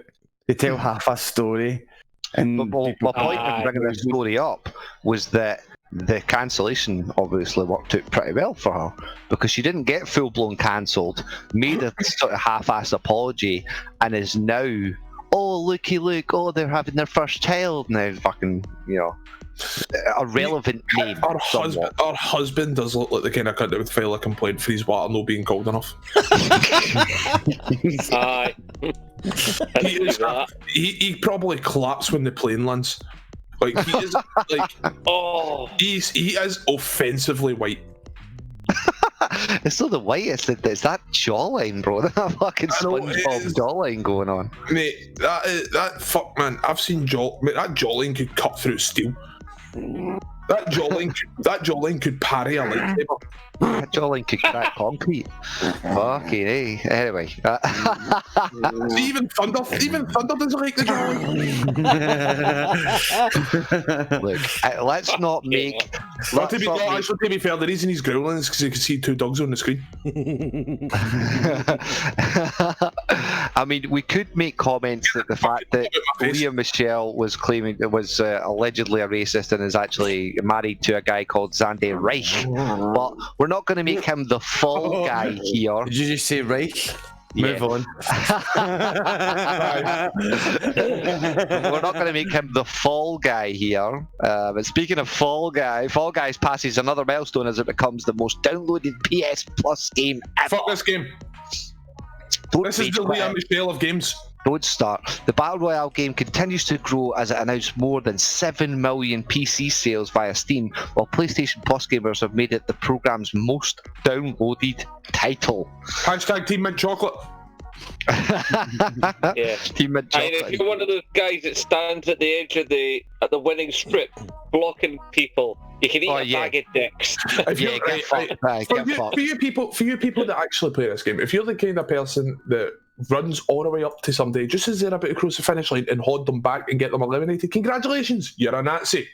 They tell half a story. And my point in bringing this story up was that the cancellation obviously worked out pretty well for her, because she didn't get full-blown cancelled, made a sort of half-assed apology, and is now, oh looky look, oh they're having their first child now, fucking, a relevant name. Our husband does look like the kind of cunt that would file a complaint for his water not being cold enough. Aye. He probably claps when the plane lands. Like he is like he is offensively white. It's not the whitest, it's that jawline, bro. That fucking SpongeBob jawline going on. Mate, that fuck man, I've seen that jawline could cut through steel. That jawline could parry a lightsaber. That jawline could crack concrete. Fucking eh. Anyway. Even Thunder doesn't like the jawline. Look, let's not make. To be fair, the reason he's growling is because he can see two dogs on the screen. I mean, we could make comments that the fact that Leah Michele was claiming it was allegedly a racist and is actually married to a guy called Zandy Reich, but we're not going to make him the fall guy here. Did you just say Reich? Move on. We're not going to make him the fall guy here. But speaking of Fall Guys passes another milestone as it becomes the most downloaded PS Plus game ever. Fuck this game. This is the Leah Michele of games. Don't start. The Battle Royale game continues to grow as it announced more than 7 million PC sales via Steam, while PlayStation Plus gamers have made it the program's most downloaded title. Hashtag Team Mint Chocolate. Yeah. Team Mint Chocolate. If you're one of those guys that stands at the edge of the winning strip, blocking people, you can eat a bag of dicks. For you people that actually play this game, if you're the kind of person that runs all the way up to somebody just as they're about to cross the finish line and hold them back and get them eliminated, congratulations, you're a Nazi.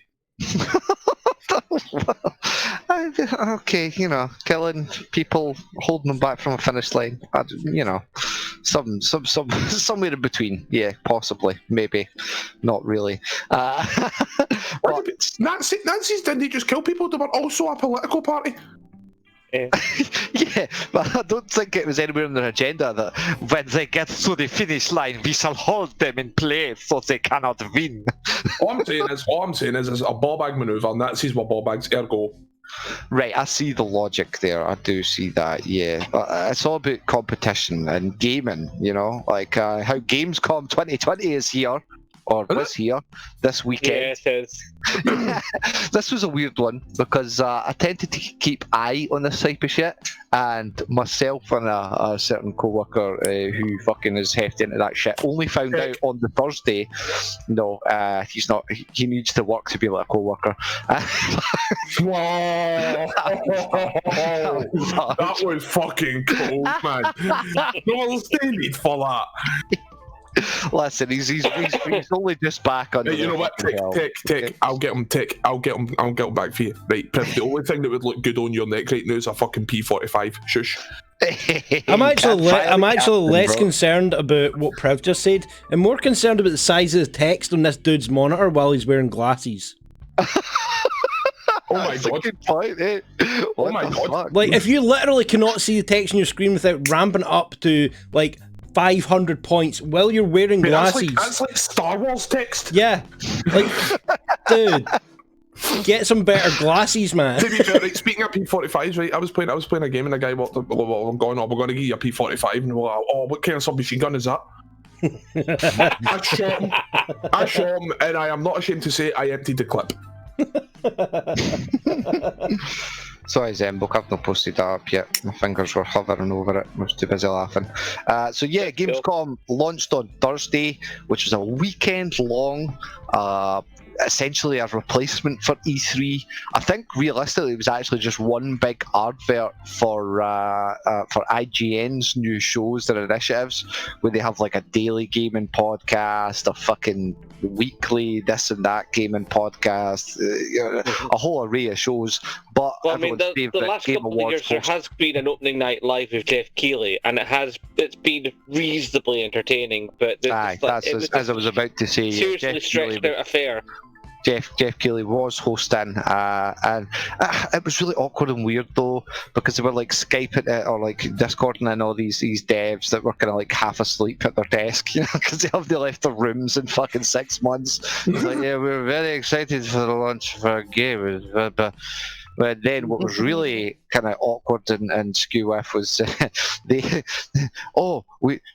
Okay, killing people, holding them back from a finish line. Somewhere in between. Yeah, possibly, maybe, not really. But Nazis didn't just kill people; they were also a political party. Yeah, but I don't think it was anywhere in their agenda that when they get to the finish line, we shall hold them in place so they cannot win. All I'm saying is it's a ball bag manoeuvre. Nazis were ball bags, ergo Right, I see the logic there. I do see that. Yeah, but it's all about competition and gaming. You know, like how Gamescom 2020 is here. Or was here this weekend. Yeah, it is. This was a weird one because I tended to keep eye on this type of shit, and myself and a certain co-worker who fucking is hefty into that shit only found out on the Thursday. No, he's not. He needs to work to be like a co-worker. That was fucking cold, man. No, stay need for that. Listen, he's only just back on. Right, you know what? Tick. I'll get him. Tick. I'll get him back for you. Right, Priv, the only thing that would look good on your neck right now is a fucking P45. Shush. I'm actually less concerned about what Priv just said, and more concerned about the size of the text on this dude's monitor while he's wearing glasses. Oh my god! Good point, eh? Oh my god! Fuck? Like, if you literally cannot see the text on your screen without ramping up to like 500 points while you're wearing glasses. That's like Star Wars text. Yeah. Like, dude, get some better glasses, man. To be fair, right, speaking of P45s, right, I was playing a game and a guy walked up, well, I'm going to give you a P45, and we're like, oh, what kind of submachine gun is that? I shot him, and I am not ashamed to say I emptied the clip. Sorry, Zembok, I've not posted that up yet. My fingers were hovering over it. I was too busy laughing. So yeah, Gamescom launched on Thursday, which was a weekend long, essentially a replacement for E3. I think realistically it was actually just one big advert for IGN's new shows, their initiatives, where they have like a daily gaming podcast, a fucking weekly this and that gaming podcast, a whole array of shows. But well, I mean, the last couple of years there has been an opening night live with Jeff Keighley, and it's been reasonably entertaining. But as I was about to say, seriously stretched out affair. Jeff Keighley was hosting, and it was really awkward and weird though, because they were like Skyping it or like Discording in all these devs that were kind of like half asleep at their desk, you know, because they left their rooms in fucking 6 months. It's like, yeah, we're very excited for the launch of our game, but then what was really kind of awkward and skew with was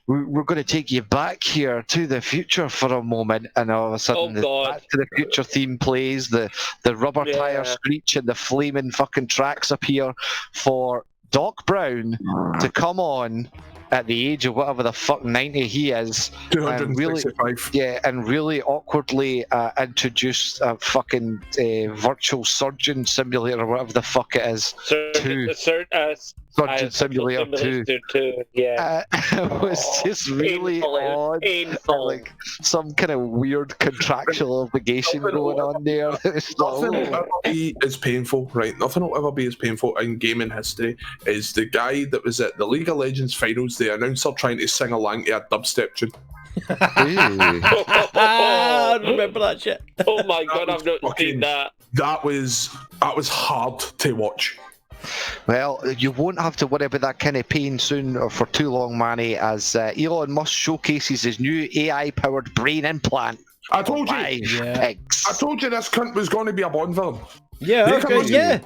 we're going to take you back here to the future for a moment, and all of a sudden the Back to the Future theme plays, the rubber tire screech and the flaming fucking tracks appear for Doc Brown to come on at the age of whatever the fuck 90 he is, and really awkwardly introduce a fucking virtual surgeon simulator or whatever the fuck it is. Surgeon Simulator 2. Yeah. It was just really odd. Painful. Like some kind of weird contractual obligation going on there. Nothing will ever be as painful, right? Nothing will ever be as painful in gaming history is the guy that was at the League of Legends finals, the announcer trying to sing along to a dubstep tune. I remember that shit. Oh my god, I've not seen that. That was hard to watch. Well, you won't have to worry about that kind of pain soon or for too long, Manny, as Elon Musk showcases his new AI-powered brain implant. I told you. Pigs. I told you this cunt was going to be a Bond villain. Yeah, okay, yeah.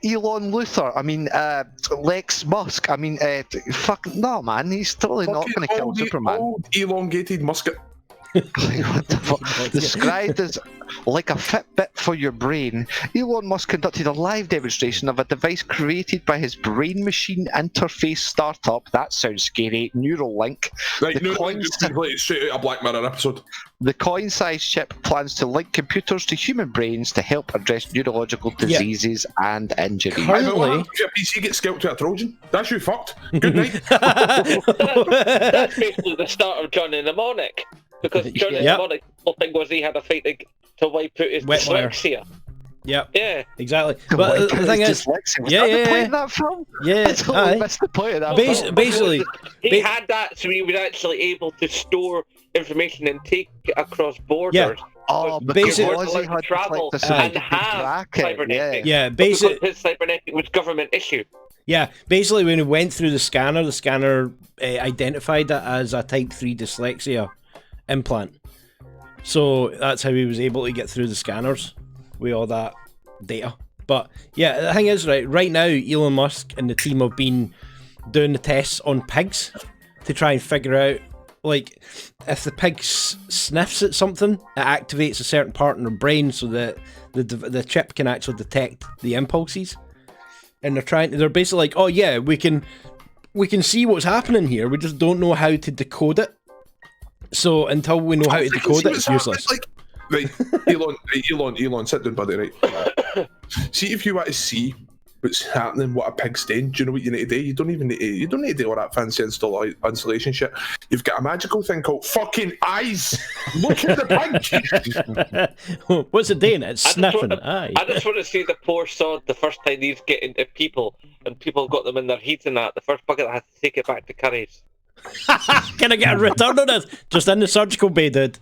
Elon Luthor, I mean, Lex Musk, I mean, fuck, no, man, he's totally not going to kill Superman. Old elongated musket. What the fuck? Described as like a Fitbit for your brain, Elon Musk conducted a live demonstration of a device created by his brain-machine interface startup. That sounds scary. Neuralink. Right, Neuralink straight out a Black Mirror episode. The coin-sized chip plans to link computers to human brains to help address neurological diseases and injuries. Currently, if your PC gets scalped to a Trojan, that's you fucked. Good night. That's basically the start of Johnny Mnemonic. Because Johnny Mnemonic, the thing was he had a fight to wipe out his dyslexia. Yep. Yeah. Exactly. But the thing is, playing that film? Yeah. I totally missed the point of that. Basically, he had that, so he was actually able to store information and take it across borders. Yeah. Oh, basically, he had travel to and have cybernetics. Yeah, basically, his cybernetic was government issue. Yeah, basically, when he went through the scanner identified it as a type 3 dyslexia implant. So that's how he was able to get through the scanners with all that data. But yeah, the thing is, right now, Elon Musk and the team have been doing the tests on pigs to try and figure out, like, if the pig sniffs at something, it activates a certain part in their brain so that the chip can actually detect the impulses. And they're basically like, oh yeah, we can see what's happening here, we just don't know how to decode it. So until we know how to decode it, it's useless. Right, Elon, sit down, buddy, right? See, if you want to see what's happening, what a pig's doing, do you know what you need to do? You don't need to do all that fancy installation shit. You've got a magical thing called fucking eyes. Look at the pig. What's it doing? It's sniffing. I just want to see the poor sod the first time these get into people, and people got them in their heat and that. The first bugger that has to take it back to Curry's. Can I get a return on this? Just in the surgical bay, dude.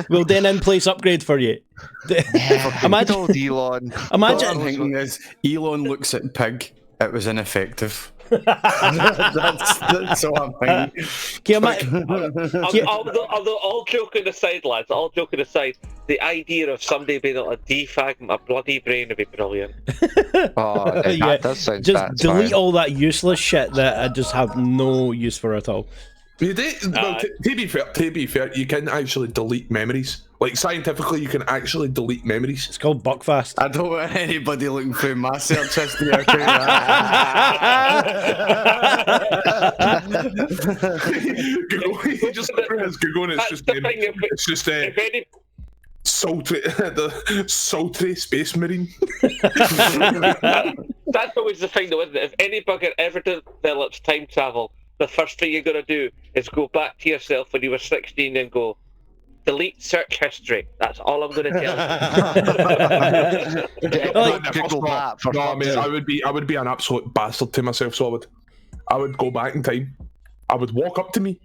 We'll do an in-place upgrade for you. Imagine Elon. Imagine Elon looks at pig. It was ineffective. that's all I'm thinking. Although all joking aside, lads, the idea of somebody being able to defrag my bloody brain would be brilliant. That does sound just delete all that useless shit that I just have no use for at all. To be fair, you can actually delete memories. Like, scientifically, you can actually delete memories. It's called Buckfast. I don't want anybody looking through my search history. You just look through his Google and it's just the sultry space marine. That's always the thing, though, isn't it? If any bugger ever develops time travel, the first thing you're going to do is go back to yourself when you were 16 and go, delete search history. That's all I'm going to tell you. I would be an absolute bastard to myself, so I would go back in time. I would walk up to me,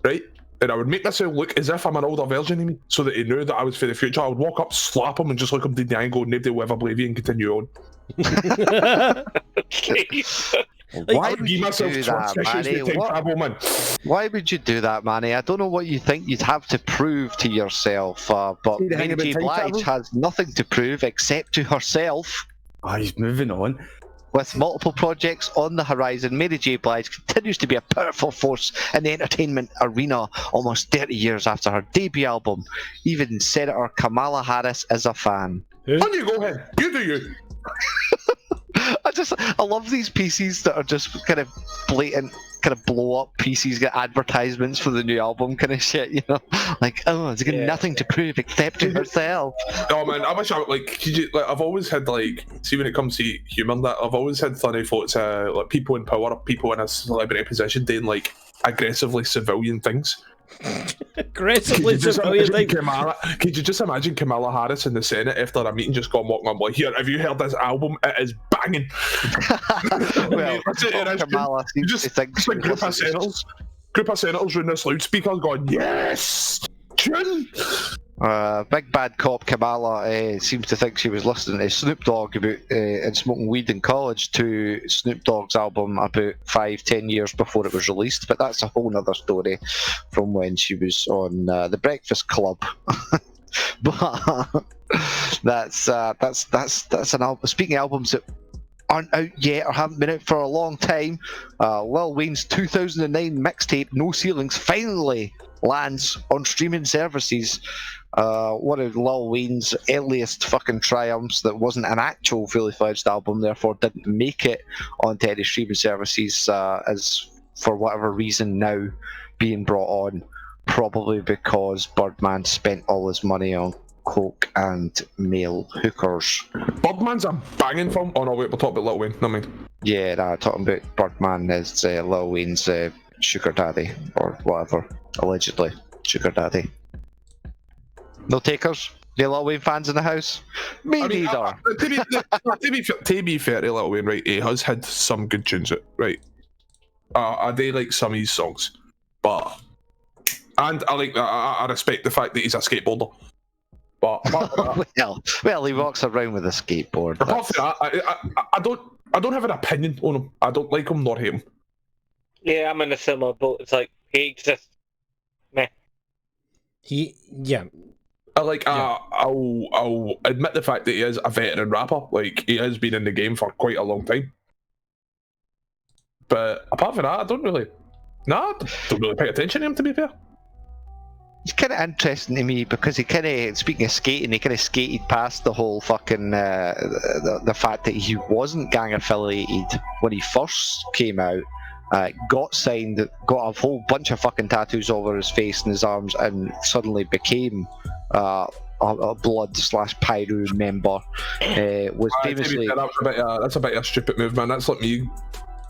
right? And I would make myself look as if I'm an older version of me, so that he knew that I was for the future. I would walk up, slap him, and just look him in the eye and go, nobody will ever believe you, and continue on. Why would you do that, Manny? Why would you do that, Manny? I don't know what you think you'd have to prove to yourself, but Mary J. Blige has nothing to prove except to herself. Oh, he's moving on. With multiple projects on the horizon, Mary J. Blige continues to be a powerful force in the entertainment arena almost 30 years after her debut album. Even Senator Kamala Harris is a fan. On you go ahead. You do you. I love these PCs that are just kind of blatant, kind of blow up PCs, get advertisements for the new album kind of shit, you know? Like, oh, it's got nothing to prove except to herself. Oh man, I wish I've always had, like, see, when it comes to humour and that, I've always had funny thoughts, like people in power, people in a celebrity position doing, like, aggressively civilian things. Aggressively civilian things. Could you just imagine Kamala Harris in the Senate after a meeting just gone walking on, like, here, have you heard this album? It is banging. Well, Kamala seems to think just a group of senators in this loudspeaker going, yes! Tune! Big bad cop Kamala seems to think she was listening to Snoop Dogg about and smoking weed in college to Snoop Dogg's album about 5-10 years before it was released, but that's a whole other story from when she was on The Breakfast Club. But that's an album. Speaking of albums that aren't out yet or haven't been out for a long time, Lil Wayne's 2009 mixtape No Ceilings finally lands on streaming services. One of Lil Wayne's earliest fucking triumphs that wasn't an actual fully fledged album, therefore didn't make it onto any streaming services, is for whatever reason now being brought on, probably because Birdman spent all his money on coke and male hookers. Birdman's a banging film. Oh no, wait, we'll talk about Lil Wayne. No mind. Yeah, talking about Birdman is Lil Wayne's sugar daddy or whatever, allegedly sugar daddy. No takers? The Lil Wayne fans in the house? Me neither. To be fair to Lil Wayne, right, he has had some good tunes, right? I do like some of his songs, but and I respect the fact that he's a skateboarder. But well, he walks around with a skateboard. Apart from that, I don't have an opinion on him. I don't like him nor hate him. Yeah, I'm in a similar boat. It's like he exists. Meh. I'll admit the fact that he is a veteran rapper. Like, he has been in the game for quite a long time. But apart from that, I don't really pay attention to him, to be fair. It's kind of interesting to me because he kind of, speaking of skating, he kind of skated past the whole fucking the fact that he wasn't gang affiliated when he first came out. Got signed, got a whole bunch of fucking tattoos over his face and his arms, and suddenly became a Blood/Pyro member. Was famously that's a bit of a stupid move, man. That's like me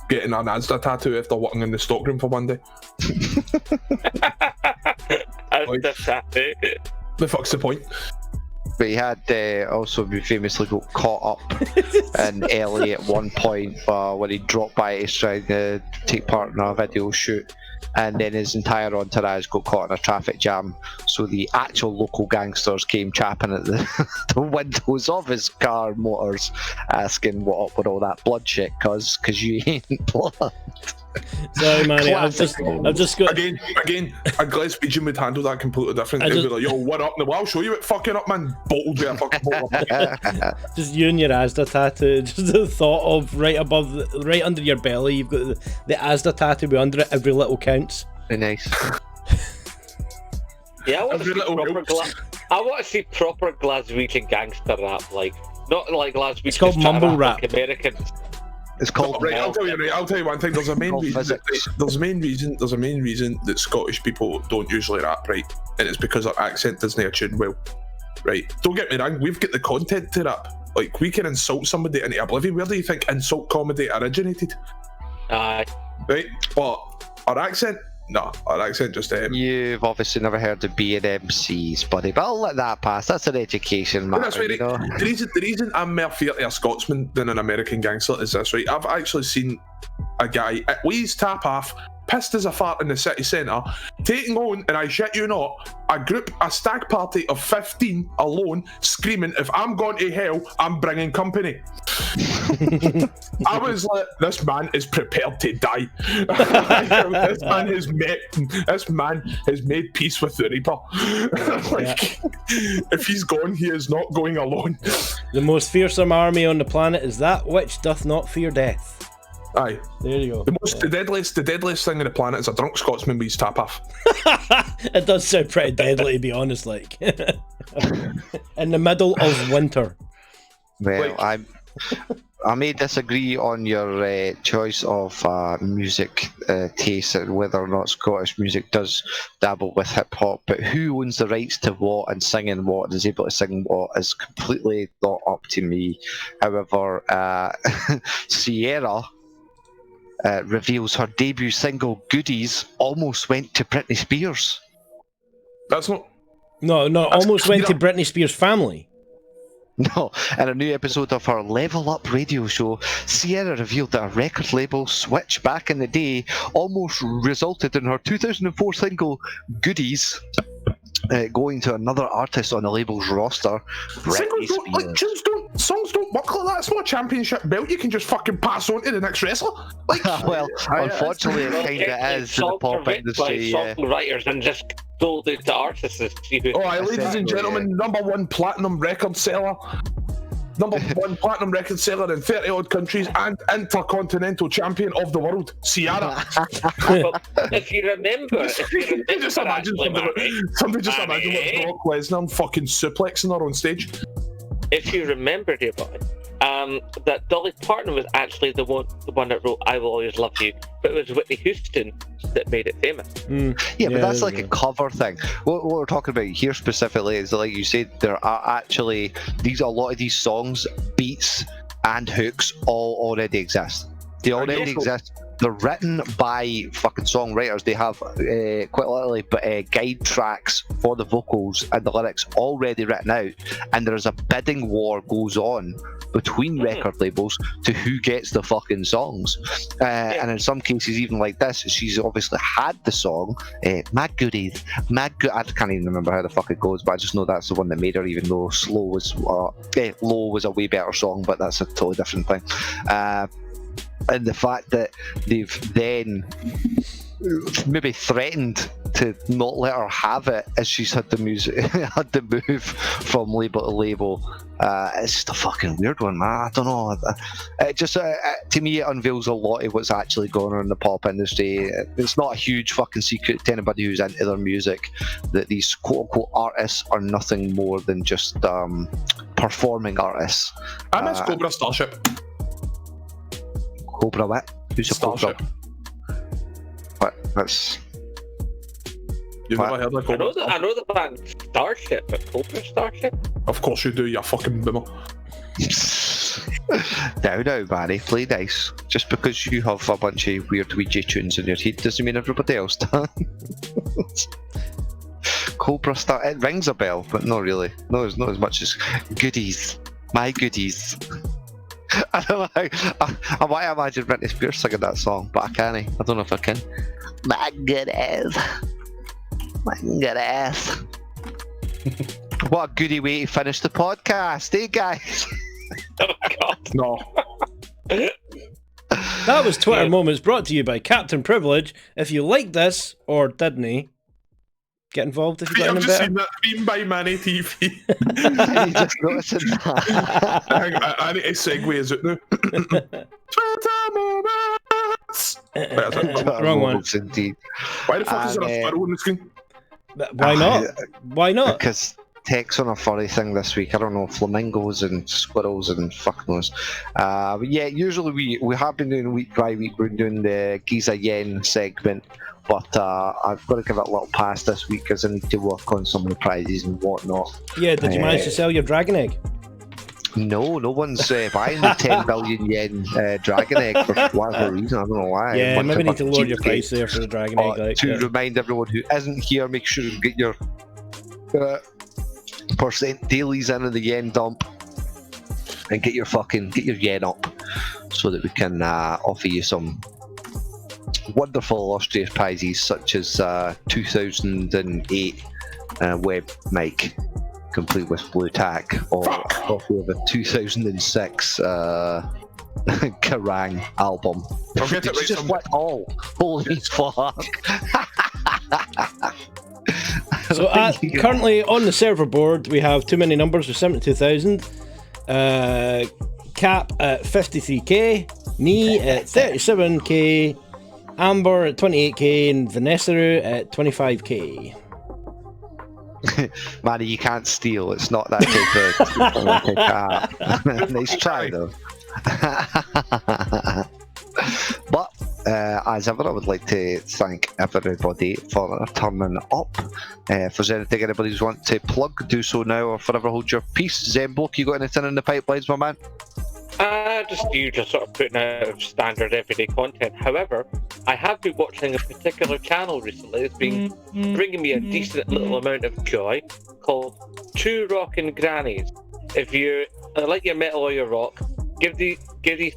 getting an Asda tattoo after working in the stockroom for one day. The fuck's the point? But he had also famously got caught up in LA at one point when he dropped by to try to take part in a video shoot, and then his entire entourage got caught in a traffic jam. So the actual local gangsters came chapping at the windows of his car motors, asking what up with all that blood shit, cause you ain't blood. Sorry, man. I've just got again. A Glaswegian would handle that completely different. They'd be like, "Yo, what up?" Well, I'll show you it. Fucking up, man. Bottled with a fucking bottle. Just you and your Asda tattoo. Just the thought of right under your belly, you've got the Asda tattoo. Be under it. Every little counts. Very nice. Yeah, I want to see proper Glaswegian gangster rap, like not like Glaswegian. It's called mumble rap. Like Americans. It's called. Right, I'll tell you one thing. There's a main reason. There's a main reason that Scottish people don't usually rap, right? And it's because our accent doesn't attune well, right? Don't get me wrong. We've got the content to rap. Like, we can insult somebody into oblivion. Where do you think insult comedy originated? Aye. Right, but our accent. No, our accent just. You've obviously never heard of BNMCs, buddy, but I'll let that pass. That's an education matter. That's right. You know? The reason I'm more fear to a Scotsman than an American gangster is this, right? I've actually seen a guy at Lee's tap off, pissed as a fart in the city centre, taking on, and I shit you not, a stag party of 15 alone, screaming, "If I'm going to hell, I'm bringing company." I was like, this man is prepared to die. This man has made peace with the Reaper. If he's gone, he is not going alone. The most fearsome army on the planet is that which doth not fear death. Aye. There you go. The deadliest thing on the planet is a drunk Scotsman with his tap off. It does sound pretty deadly, to be honest, like. In the middle of winter. Well, I may disagree on your choice of music taste and whether or not Scottish music does dabble with hip hop, but who owns the rights to what and singing what and is able to sing what is completely not up to me. However, Sierra reveals her debut single "Goodies" almost went to Britney Spears. That's not. No, almost went to Britney Spears' family. No, in a new episode of her Level Up radio show, Sierra revealed that a record label switch back in the day almost resulted in her 2004 single "Goodies" going to another artist on the label's roster, Britney Spears. Songs don't work like that. It's not a championship belt you can just fucking pass on to the next wrestler. Like, well, unfortunately, it kind of is in the pop industry. Songwriters and just sold it to artists. Ladies and gentlemen, number one platinum record seller in 30 odd countries and intercontinental champion of the world, Ciara. If you remember, just imagine somebody like Brock Lesnar and fucking suplexing her on stage. If you remember, dear boy, that Dolly Parton was actually the one that wrote "I Will Always Love You," but it was Whitney Houston that made it famous. Yeah, but that's like a cover thing. What we're talking about here specifically is, like you said, there are actually a lot of these songs, beats and hooks all already exist. They already exist. They're written by fucking songwriters. They have quite literally guide tracks for the vocals and the lyrics already written out, and there's a bidding war goes on between record labels to who gets the fucking songs. And in some cases, even like this, she's obviously had the song, Mad Goodies, I can't even remember how the fuck it goes, but I just know that's the one that made her, even though Low was a way better song, but that's a totally different thing. And the fact that they've then maybe threatened to not let her have it as she's had the music had to move from label to label. It's just a fucking weird one, man. I don't know. It just to me it unveils a lot of what's actually going on in the pop industry. It's not a huge fucking secret to anybody who's into their music that these quote-unquote artists are nothing more than just performing artists. I miss Cobra Starship. Cobra what? Who's a Starship? Cobra? What? That's... You've never heard of Cobra? I know the band Starship, but Cobra Starship? Of course you do, you fucking boomer. No, Barry, play nice. Just because you have a bunch of weird Ouija tunes in your head doesn't mean everybody else does. Cobra Star, it rings a bell, but not really. No, it's not as much as Goodies. My Goodies. I don't know. I might imagine Britney Spears singing that song, but I can't. I don't know if I can. My Goodies. My Goodies. What a goody way to finish the podcast, eh, guys? Oh, God. No. That was Twitter Moments brought to you by Captain Privilege. If you liked this, or didn't he, get involved if you got I've anything just better. seen that meme by Manny TV. You just noticing that. I need to segue us out now. Twitter Moments! Wait, that's it. Wrong one. Moments indeed. Why the fuck is there a sparrow on the screen? Why not? Why not? Because Tech's on a furry thing this week. I don't know, flamingos and squirrels and fuck knows. But yeah, usually we have been doing week by week. We're doing the Giza Yen segment, but I've got to give it a little pass this week because I need to work on some of the prizes and whatnot. Yeah, did you manage to sell your dragon egg? No one's buying the 10 billion yen dragon egg for whatever reason. I don't know why. Yeah, Much maybe of need to a lower your cheapskate. price there for the dragon egg. Like, To remind everyone who isn't here, make sure you get your percent dailies into the yen dump and get your yen up so that we can offer you some wonderful illustrious prizes such as 2008 web mic complete with blue tack, or a copy of a 2006 Kerrang album. I'll get it It's right just someday. what all. Holy fuck. So currently on the server board we have too many numbers with 72,000. Cap at 53k, me at 37k, Amber at 28k, and Vanessa at 25k. Manny, you can't steal. It's not that type of nice try though. But as ever, I would like to thank everybody for turning up. If there's anything anybody's want to plug, do so now or forever hold your peace. Zemblok, you got anything in the pipelines, my man? Just you just sort of putting out standard everyday content. However, I have been watching a particular channel recently that's been bringing me a decent little amount of joy, called Two Rockin' Grannies. If you like your metal or your rock, give these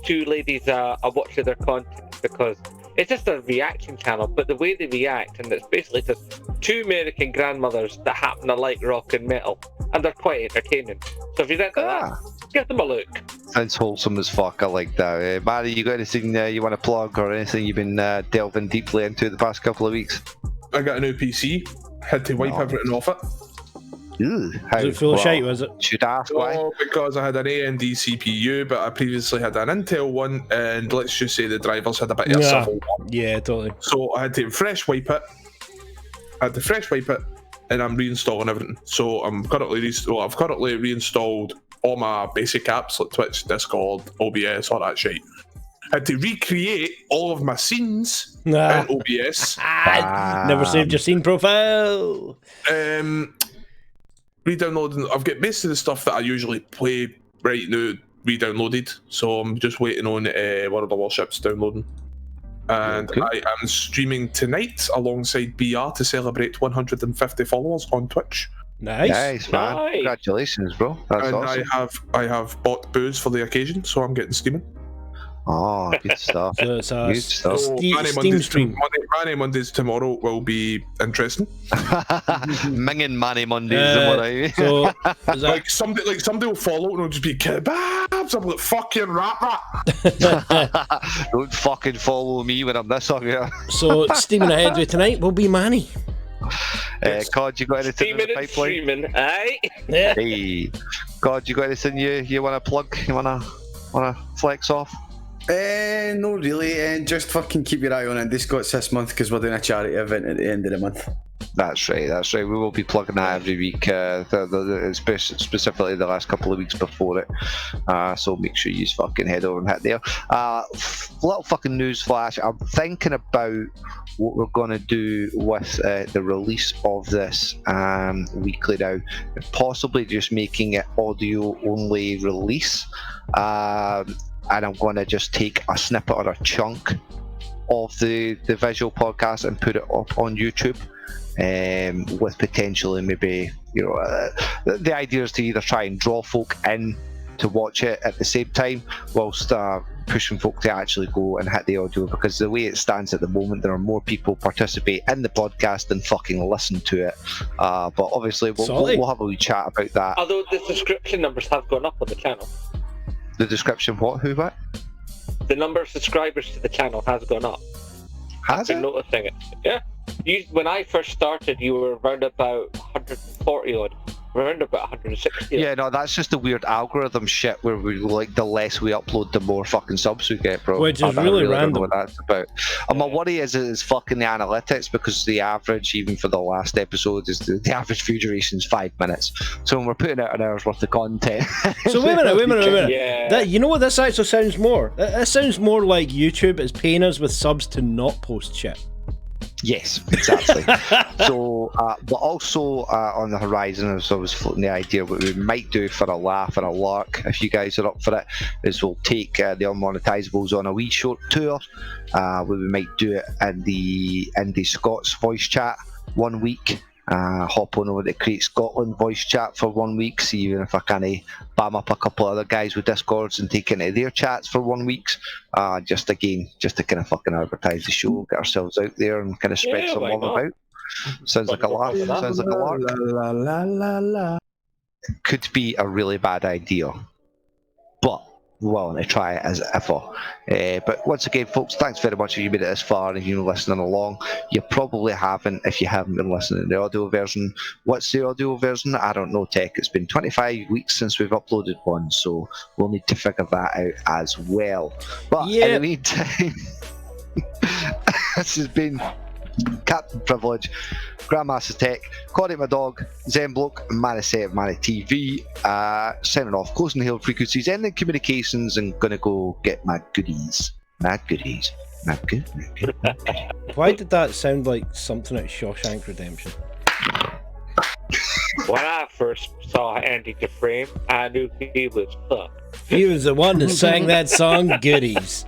two ladies a watch of their content, because it's just a reaction channel, but the way they react, and it's basically just two American grandmothers that happen to like rock and metal, and they're quite entertaining. So if you're into that, give them a look. Sounds wholesome as fuck. I like that. Manny, you got anything you want to plug or anything you've been delving deeply into the past couple of weeks? I got a new PC, had to wipe everything off it. Ooh, how, Was it full of shite, was it? Should I ask why? Oh, because I had an AMD CPU, but I previously had an Intel one, and let's just say the drivers had a bit of a Yeah. civil war. Yeah, totally. So I had to fresh wipe it. And I'm reinstalling everything. So I've currently reinstalled all my basic apps like Twitch, Discord, OBS, all that shit. I had to recreate all of my scenes in OBS. Never saved your scene profile. Re-downloading. I've got basically the stuff that I usually play right now re-downloaded. So I'm just waiting on World of Warships downloading. And Okay. I am streaming tonight alongside BR to celebrate 150 followers on Twitch. Nice. Nice, man. Nice. Congratulations, bro. That's And awesome. I have bought booze for the occasion, so I'm getting steaming. Oh, good stuff. So it's a Good stuff. Steam stream. Manny Mondays tomorrow will be interesting. Minging Manny Mondays and what I mean. So is that, Like somebody will follow and it'll just be kebabs. I'm like, fucking rap that. Don't fucking follow me when I'm this hungry. so steaming ahead with tonight will be Manny. God, you got anything in the pipeline? Streaming, aye? Yeah. Hey, God, you got anything you want to plug? You want to flex off? No, really. Just fucking keep your eye on Indie Scots this month because we're doing a charity event at the end of the month. That's right. We will be plugging that every week, specifically the last couple of weeks before it. So make sure you fucking head over and hit there. Little fucking news flash. I'm thinking about what we're going to do with the release of this weekly now. Possibly just making it audio only release. And I'm going to just take a snippet or a chunk of the visual podcast and put it up on YouTube, with potentially maybe, the idea is to either try and draw folk in to watch it at the same time whilst pushing folk to actually go and hit the audio, because the way it stands at the moment, there are more people participate in the podcast than fucking listen to it. But obviously we'll have a wee chat about that. Although the subscription numbers have gone up on the channel. The description, what? The number of subscribers to the channel has gone up. Has it? I've been noticing it. Yeah. When I first started, you were around about 140 odd. Around about 160. Yeah, no, that's just the weird algorithm shit where we the less we upload, the more fucking subs we get, bro. Which is really random. Don't know what that's about. And my worry is fucking the analytics, because the average, even for the last episode, is the average view duration is 5 minutes. So when we're putting out an hour's worth of content. So wait a minute. Yeah. You know what this actually sounds more? This sounds more like YouTube is paying us with subs to not post shit. Yes, exactly. So, but also on the horizon, as I was floating the idea, what we might do for a laugh and a lark, if you guys are up for it, is we'll take the Unmonetisables on a wee short tour. Where we might do it in the Indie Scots voice chat 1 week. Hop on over to Create Scotland voice chat for 1 week, see even if I can bam up a couple other guys with Discords and take into their chats for 1 week. Just to kind of fucking advertise the show, get ourselves out there and kind of spread some love about. Sounds like a laugh. Sounds like a lark. Could be a really bad idea, but willing to try it as ever. But once again, folks, thanks very much if you made it this far and you're listening along. You probably haven't if you haven't been listening to the audio version. What's the audio version? I don't know, Tech. It's been 25 weeks since we've uploaded one, so we'll need to figure that out as well. But in the meantime, this has been Captain Privilege, Grandmaster Tech, Claudia my dog, Zenbloke, Maniset of Mani TV, signing off, closing the hail frequencies, ending communications, and gonna go get my goodies. My goodies. Why did that sound like something at Shawshank Redemption? When I first saw Andy Dufresne, I knew he was fucked. He was the one that sang that song, Goodies.